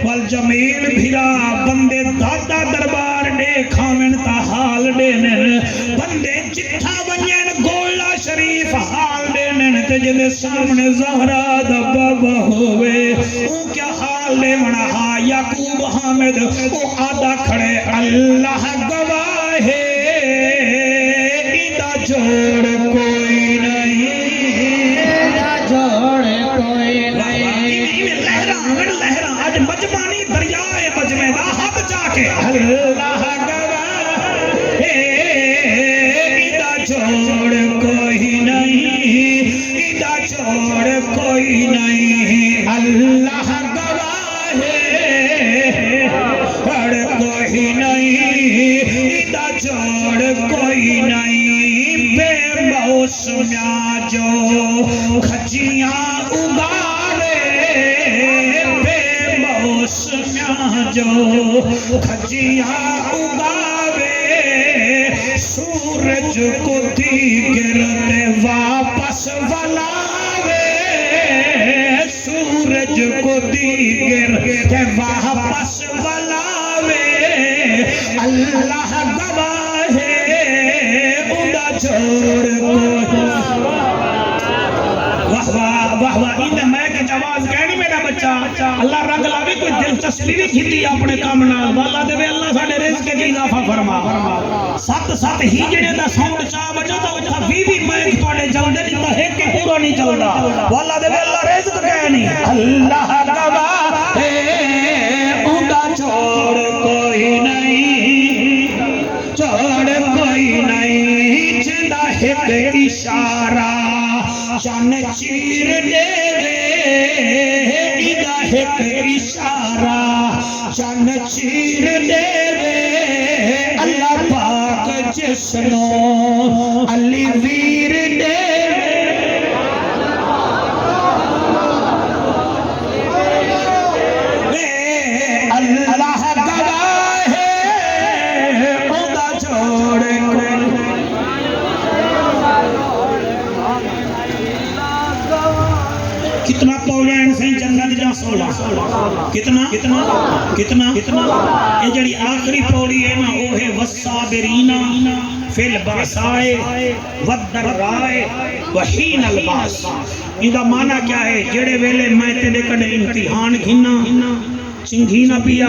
والجمیل بھیرا بندے دادا دربار دے کھامن تا حال دینن بندے جتھا ونین گولا شریف حال دینن تے جدے سامنے زہرا دا بابا ہوئے او کیا حال دے ونا ہا یعقوب حامد او آدھا کھڑے اللہ گواہ ہے ایدہ جوڑ کوئی نہیں ایدہ جوڑ کوئی نہیں لہران آج مجمانی دریائے مجمع دا حق جا کے اللہ گواہ ہے ایدہ جوڑ کوئی نہیں ایدہ جوڑ کوئی نہیں اللہ گواہ ہے کوئی نہیں ایدہ جوڑ کوئی نہیں بے موسمیاں جو کھجیاں اگارے بے موسمیاں جو کھجیاں اگاوے سورج کو دیگرتے واپس ولاوے سورج کو دیگرتے واپس ولاوے اللہ گواہ ہے ادا چھوڑ کو واہ واہ ان میں کہ جواز کہنی میرا بچہ اللہ رنگ لاوے کوئی دلچسپی بھی کھیتی اپنے کام نال والا دے اللہ ساڈے رزق کے اضافہ فرما سات ہی جڑے دا ساؤنڈ چا بجا تا وچا بھی میں تواڈے چلتے نہیں تو ایک ہی پورا نہیں چلتا والا دے اللہ رزق کہنی اللہ گواہ ہے اوندا چھوڑ کوئی نہیں کوئی نہیں جدا ایک اشارہ چن چیر دے ادا ایک اشارہ چن چیر دے اللہ پاک جسنو علی ویر دے اللہ گواہ ہے اوندا چھوڑ کتنا پوجین سے جنت جا سولا کتنا کتنا کتنا کتنا یہ جڑی آخری پوڑی ہے نا وہ ہے والصابرین فی الباسائے والضرائے وحین الباس یہ معنی کیا ہے جڑے ویلے میں تیرے کنے امتحان گھنا چنگھی نہ پیا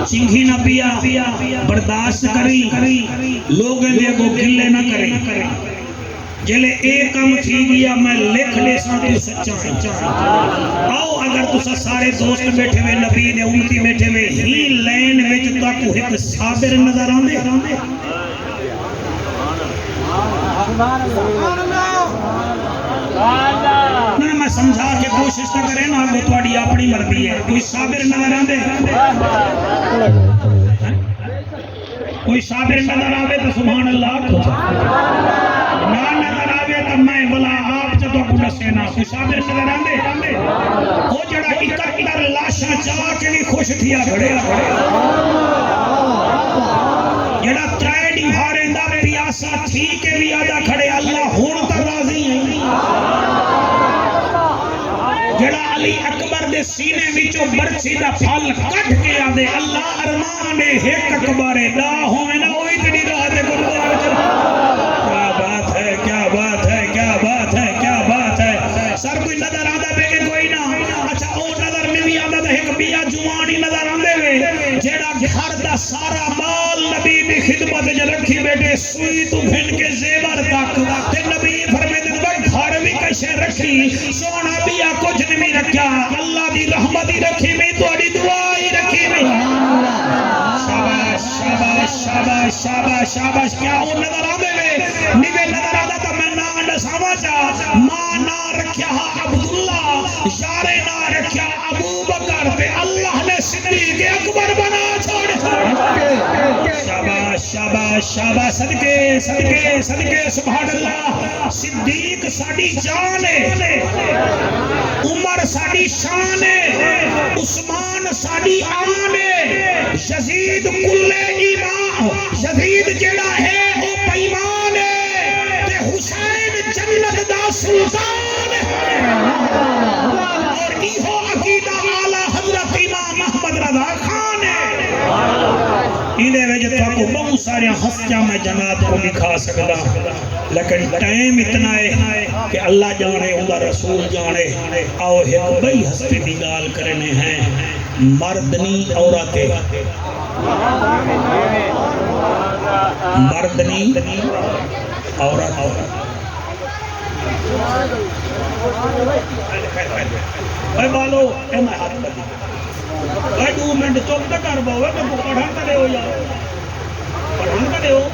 چنگھی نہ پیا برداشت کری لوگ دے کو گلے نہ کریں جلے ایک کم تھی گیا میں لکھ لے ساں تو سچا آؤ اگر تو سارے دوست بیٹھے ہوئے نبی نے امتی بیٹھے ہوئے ہی لین وچ تو کو ایک صابر نظر آندے نہ میں سمجھا کے کوشش نہ کریں نا وہ تھوڑی اپنی مرضی ہے کوئی صابر نظر آندے کوئی صابر نظر آوے تو سبحان اللہ نہ نظر آوے تو میں بلا آپ جدو کو نسینا کوئی صابر نظر آندے وہ جڑا 71 لاشاں چاہ کے بھی خوش تھیا گھڑے جڑا ترائے ہارے دا پیاسا تھی کے بھی آدھا کھڑے اللہ ہون تا راضی ہیں جڑا علی اکبر دے سینے وچوں برچھی دا پھل کٹ کے آدھے اللہ ارمان دے ایک اکبر دا ہوئے نا وہی تے نہیں راہ دے گردوار کیا بات ہے کیا بات ہے کیا بات ہے کیا بات ہے سر کوئی نظر آدھا پہ کہ کوئی نہ اچھا او نظر میں بھی آدھا دا ایک بیا جوانی نظر آندے ہوئے جڑا گھر دا سارا مال نبی دی خدمت جو رکھی بیٹے سوئی تو گھن کے زیور تک تے نبی فرمیدے گھر بھی کشے رکھی سونا بیا کچھ نہیں رکھا اللہ دی رحمت ہی رکھی میں تھوڑی دعا ہی رکھی میں شاباش شاباش شاباش شاباش شاباش کیا وہ نظر آدھے میں نیوے نظر آدھا تو میں نہ ساما چاہ ماں نہ رکھیا عبداللہ یارے نہ رکھیا ابو بکر تے اللہ نے صدیق اکبر بنا چھوڑ شاباش شاباش شاباش صدقے صدقے صدقے سبحان اللہ صدیق ساڑی جان ہے عمر ساڑی شان ہے عثمان ساڑی آن ہے یزید کل ایمان یزید جڑا ہے وہ پیمان ہے تے حسین جنت دا سلطان ہے اور ایہو عقیدہ اعلیٰ حضرت امام محمد رضا خان ہے انہیں وجہ تو آپ کو بہت سارے ہستیاں میں جنات کو دکھا سکتا لیکن ٹائم اتنا ہے کہ اللہ جانے اللہ رسول جانے آؤ ایک بئی ہستی دی گال کرنے ہیں مردنی عورتیں مردنی عورت اے بالو اے میں ہاتھ بدی اے 2 منٹ چوک تک کر باؤ میں کو پڑھن کرے ہو یار پڑھن کرے ہو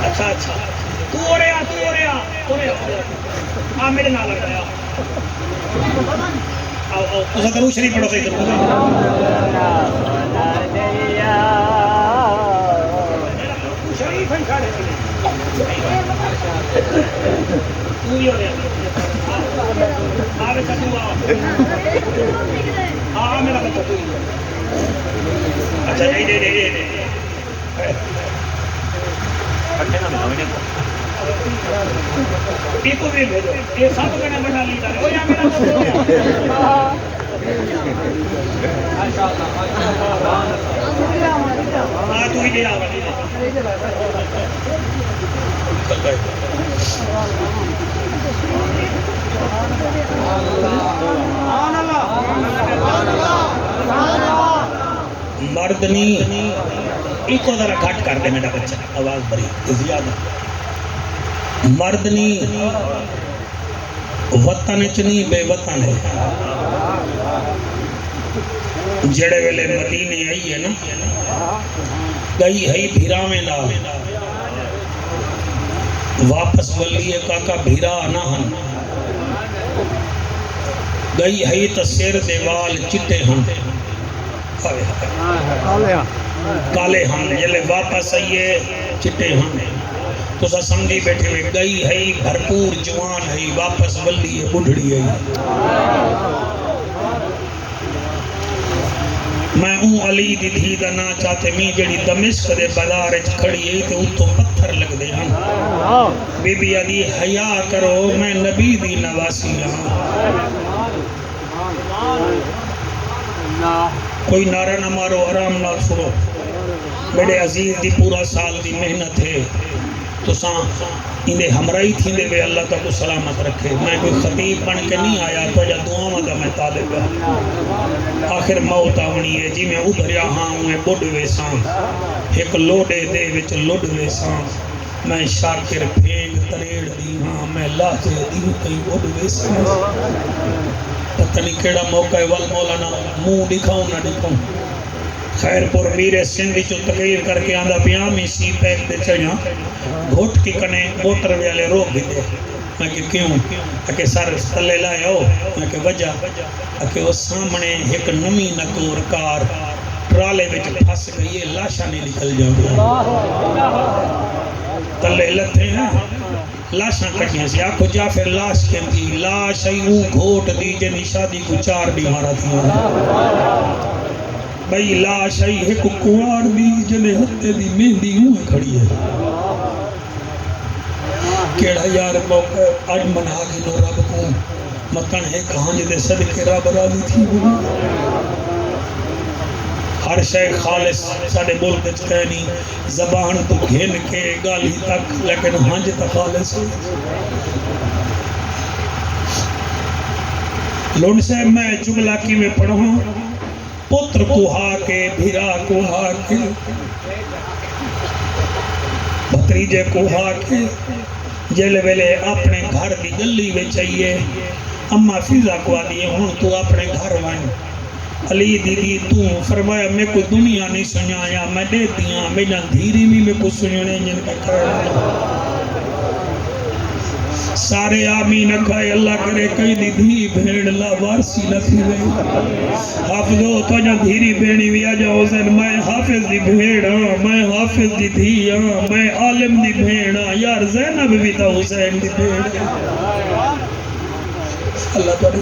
اچھا اچھا تو ہو رہا آ میرے نال لگ رہا آؤ آؤ اسے درود شریف پڑھو صحیح درود شریف ہیں کھڑے تو ہی ہو رہا آوے چکو آ میرا بچہ تو ہی اچھا نہیں پٹھے نہ ملاوے نہیں ایک کو بھی بھیجو یہ سب کنے بڑھا لیتا ہے وہ یا میرا بچہ ہاں تو ہی دے آگا مردنی ایک کو ذرا گھٹ کر دے میرا بچہ آواز بڑی زیادہ مرد نہیں وطن چ نہیں بے وطن ہے جڑے ویلے مدینے آئی ہے نا گئی ہے بھیراویں نال واپس ولیے کاکا بھیرا نہ ہن گئی ہے تو سر دیوال چٹے ہن کالے ہن جلے واپس آئیے چٹے ہن تو سا سمجھی بیٹھے ہوئے گئی ہے بھرپور جوان ہے واپس ولیے بڑھڑی ہے میں اون علی دی دھی دا نا چاہتے میں جڑی دمشق دے بازار وچ کھڑی ہے تے اتوں پتھر لگ دے ہن بی بی آدھی حیا کرو میں نبی دی نواسی ہاں کوئی نعرہ نہ مارو آرام نہ سنو میرے عزیز دی پورا سال دی محنت ہے تو ساں اندے ہمرائی تھی دے بے اللہ تعالیٰ کو سلامت رکھے میں کوئی خطیب بن کے نہیں آیا تو جا دعاوں دا میں طالب ہے آخر موت آونی ہے جی میں ابھریا ہاں میں بڑھ ویساں ایک لوڈے دے وچ لوڈ ویساں میں شاکر پھینگ تریڑ دی ہاں میں لاجے دی کئی بڑھ ویساں پتہ نہیں کیڑا موقع ہے وال مولانا منہ دکھاؤں نہ دکھاؤں خیر پور میرے سندھی چو تقریر کر کے آندھا پیامی سی پیک دے چڑھیاں گھوٹ کی کنے موٹر والے روک بھی دے میں کہ کیوں کہ سر تلے لائے ہو میں کہ وجہ کہ وہ سامنے ایک نمی نکور کار ٹرالے وچ پھنس گئی ہے لاشا نہیں نکل جاؤں تلے لتے ہیں لاشاں کٹیاں سی آکھو جا پھر لاش کے دی لاش ای او گھوٹ دی جنی شادی کو 4 دیوارا تھی بھئی لاش ای ایک کوار دی جنے ہتے دی مہندی ہوں کھڑی ہے کیڑا یار موقع آج منا گلو رب کو مکن ہے کہاں جدے صدقے رب راضی تھی ہوئی ہر شے خالص ساڑے ملک چکینی زبان تو گھن کے گالی تک لیکن ہنج تک خالص ہے لون سے میں جملہ کی میں پڑھوں پتر کو ہا کے بھیرا کو ہا کے بھتریجے کو ہا کے جیل ویلے اپنے گھر دی گلی میں چاہیے اما فیضا کو آدھی ہوں تو اپنے گھر وائن علی دیدی تو فرمایا میں کوئی دنیا نہیں سنیا میں دے دیا میں جان دھیری میں کوئی سنیا جن کا کرنا سارے آمین اکھائے اللہ کرے کئی دی دھی بھیڑ لا وارسی نہ تھی رہی حافظو تو جا دھیری بھیڑی بھی آجا حسین میں حافظ دی بھیڑ ہاں میں حافظ دی دھی ہاں میں عالم دی بھیڑ ہاں یار زینب بھی تھا حسین دی بھیڑ اللہ تعالی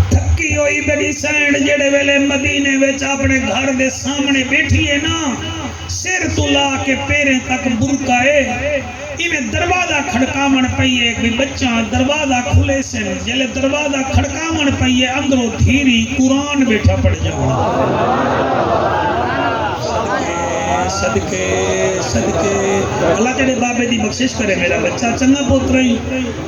تھکی ہوئی بڑی سینڈ جڑے ویلے مدینے ویچ اپنے گھر دے سامنے بیٹھی ہے نا سر تلا کے پیریں تک برکائے میں دروازہ کھڑکامن پئیے کہ بچہ دروازہ کھلے سے جلے دروازہ کھڑکامن پئیے اندروں دھیری قرآن بیٹھا پڑ جاؤں صدقے صدقے اللہ تیرے بابے دی بخشش کرے میرا بچہ چنگا پوت رہی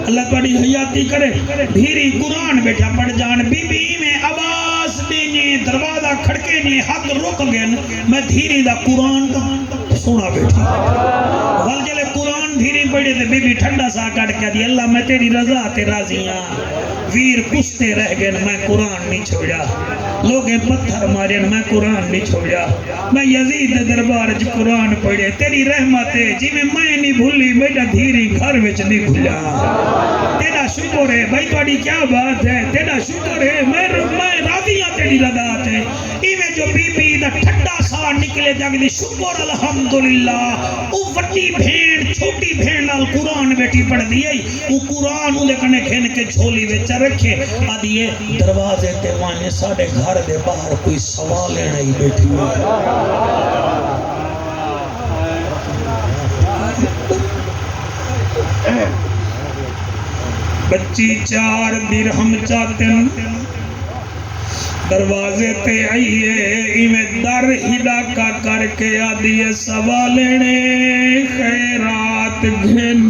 اللہ تیری حیاتی کرے دھیری قرآن بیٹھا پڑ جان بی بی میں آواز دینے دروازہ کھڑکے نے حق رک گئے میں دھیری دا قرآن سونا بیٹھی وال جلے قرآن دھیری پڑھے تھے بی بی ٹھنڈا سا کٹ کے دی اللہ میں تیری رضا تے راضی ہاں ویر کستے رہ گئے میں قرآن نہیں چھوڑا لوگیں پتھر مارے میں قرآن نہیں چھوڑا میں یزید دربار جو قرآن پڑھے تیری رحمت ہے جی میں نہیں بھولی بیٹا دھیری گھر وچ نہیں بھولا تیرا شکر ہے بھائی تھوڑی کیا بات ہے تیرا شکر ہے میں راضی ہاں تیری رضا ہے ایویں جو بی بی دا ٹھنڈا سا نکلے جاگ دی شکر الحمدللہ او وڈی بھیڑ چھوٹی بھیڑ نال قرآن بیٹھی پڑھ دی ہے او قرآن او کنے کھین کے جھولی وچ رکھے آدھیے دروازے تے وانے ساڑے گھر دے باہر کوئی سوال نہیں بیٹھی ہوئی بچی 4 درہم چاہتے ہیں دروازے تے آئیے ایمیں در ہلاکہ کر کے آدھیے سوالنے خیرات گھن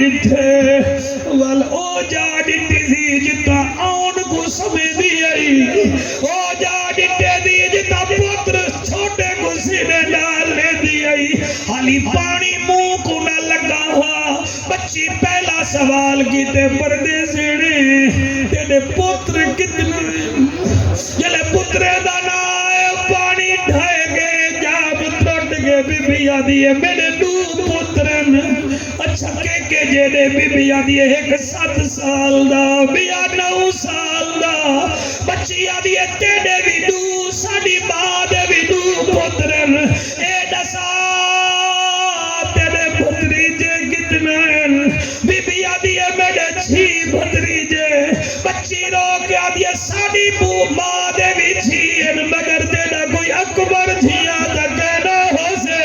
ڈٹھے ول او جا ڈٹھی سی جتا آن کو سمجھ آئی او جا ڈٹھے دی جتا پتر چھوٹے کو سینے ڈالنے دی آئی حالی پانی منہ کو نہ لگا ہوا بچی پہلا سوال کیتے پردے سیڑے تیرے پتر کتنے جلے پترے دانا پانی ڈھائے گے جاب ترٹ گے بی بی آدھی ہے میرے دو پترن اچھا کہ جیڑے بی بی آدھی ہے ایک 7 سال دا بیا 9 سال دا بچی آدھی ہے تیرے بھی دو ساڑی ماں دے بھی دو پترن اے دسا تیرے پتری جے کتنا بی بی آدھی ہے میرے 6 پتری جے بچی رو کے آدھی ہے ساڑی ماں دے بھی 6 مگر تیرا کوئی اکبر جھیا تا کہنا ہو سے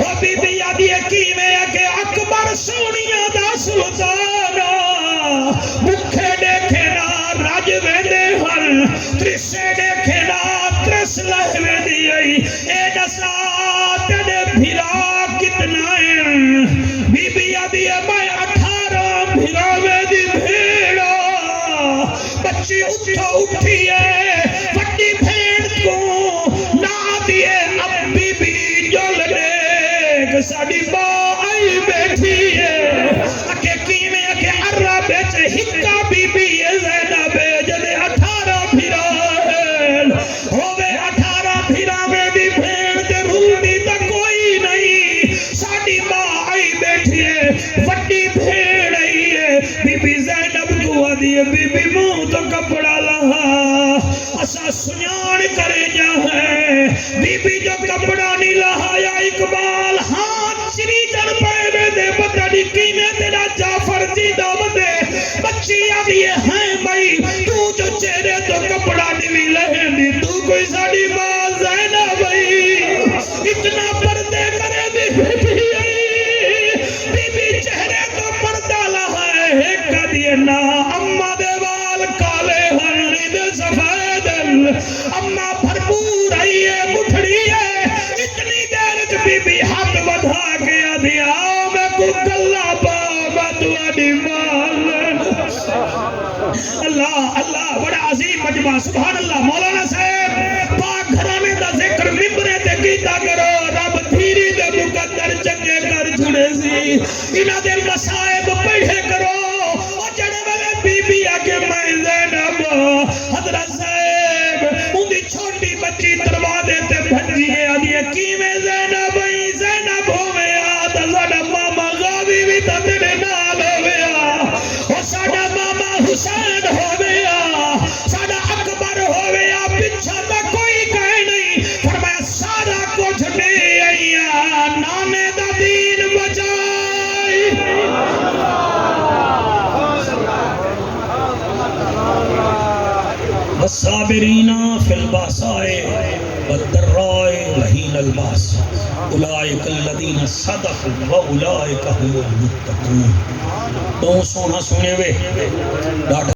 او بی بی آدھی ہے کی میں کہ اکبر سونیا دا سلطانا مکھے دیکھے نا راج ویندے ہن ترسے دیکھے نا ترس لہوے دی آئی اے دسا تیرے بھیرا کتنا ہے بی بی آدھی ہے میں 18 بھیراوے دی بھیڑا بچی اٹھی ہے وڈی بھیڑ کو نہ دیے اب بی بی جل دیکھ ساڑی ماں آئی بیٹھی ہے اکے کیمیں اکے ارہ بیچ ہکا بی بی زینب جدے 18 بھیرا ہے ہوئے 18 بھیرا میں دی بھیڑ تے رلدی تا کوئی نہیں ساڑی ماں آئی بیٹھی ہے وڈی بھیڑ آئی ہے بی بی زینب کو آدھی بی بی منہ تو کپڑا لہا اسا سنیان کرے جا ہے بی بی جو کپڑا نہیں لہایا اقبال ہاتھ چری چڑھ پہنے دے پتہ نہیں کینے تیرا جعفر جی دام دے بچی آدھی ہیں بھائی تو جو چہرے تو کپڑا نہیں لہن دی تو کوئی ساڑی ماں زینہ بھائی اتنا پردے کرے بی بی چہرے تو پردہ لہا ہے ایک کا دیئے نا اممہ دے وال کالے ہنی دے سفیدل اممہ بھرپور آئی ہے مٹھڑی ہے اتنی دیر بی بی ہاتھ بدھا گیا دیا میں کو گلہ بابا دوانی مال اللہ اللہ بڑا عظیم مجمع سبحان اللہ مولانا صاحب پاک گھرانے دا ذکر ممبرے تے کیتا کرو رب دھیری دے مقدر چنگے کر چھڑے سی انہ دے مسائب پڑھے کرو اور جڑے والے بی بی آکے میں زینب حضرت صاحب ان دی چھوٹی بچی دروازے تے بھجی ہے آدھی کی میں زینب ہوئے آتا ساڑا ماما غابی بھی تا تیرے نال ہوئے اور ساڑا ماما حسین ہوئے ساڑا اکبر ہوئے پچھا تا کوئی کہے نہیں فرمایا سارا کچھ دے آئی نانے دا دین بچائی والصابرین فی الباساء والضراء وحین الباس اولئک الذین صدقوا واولئک هم المتقون تو سونا سنے وے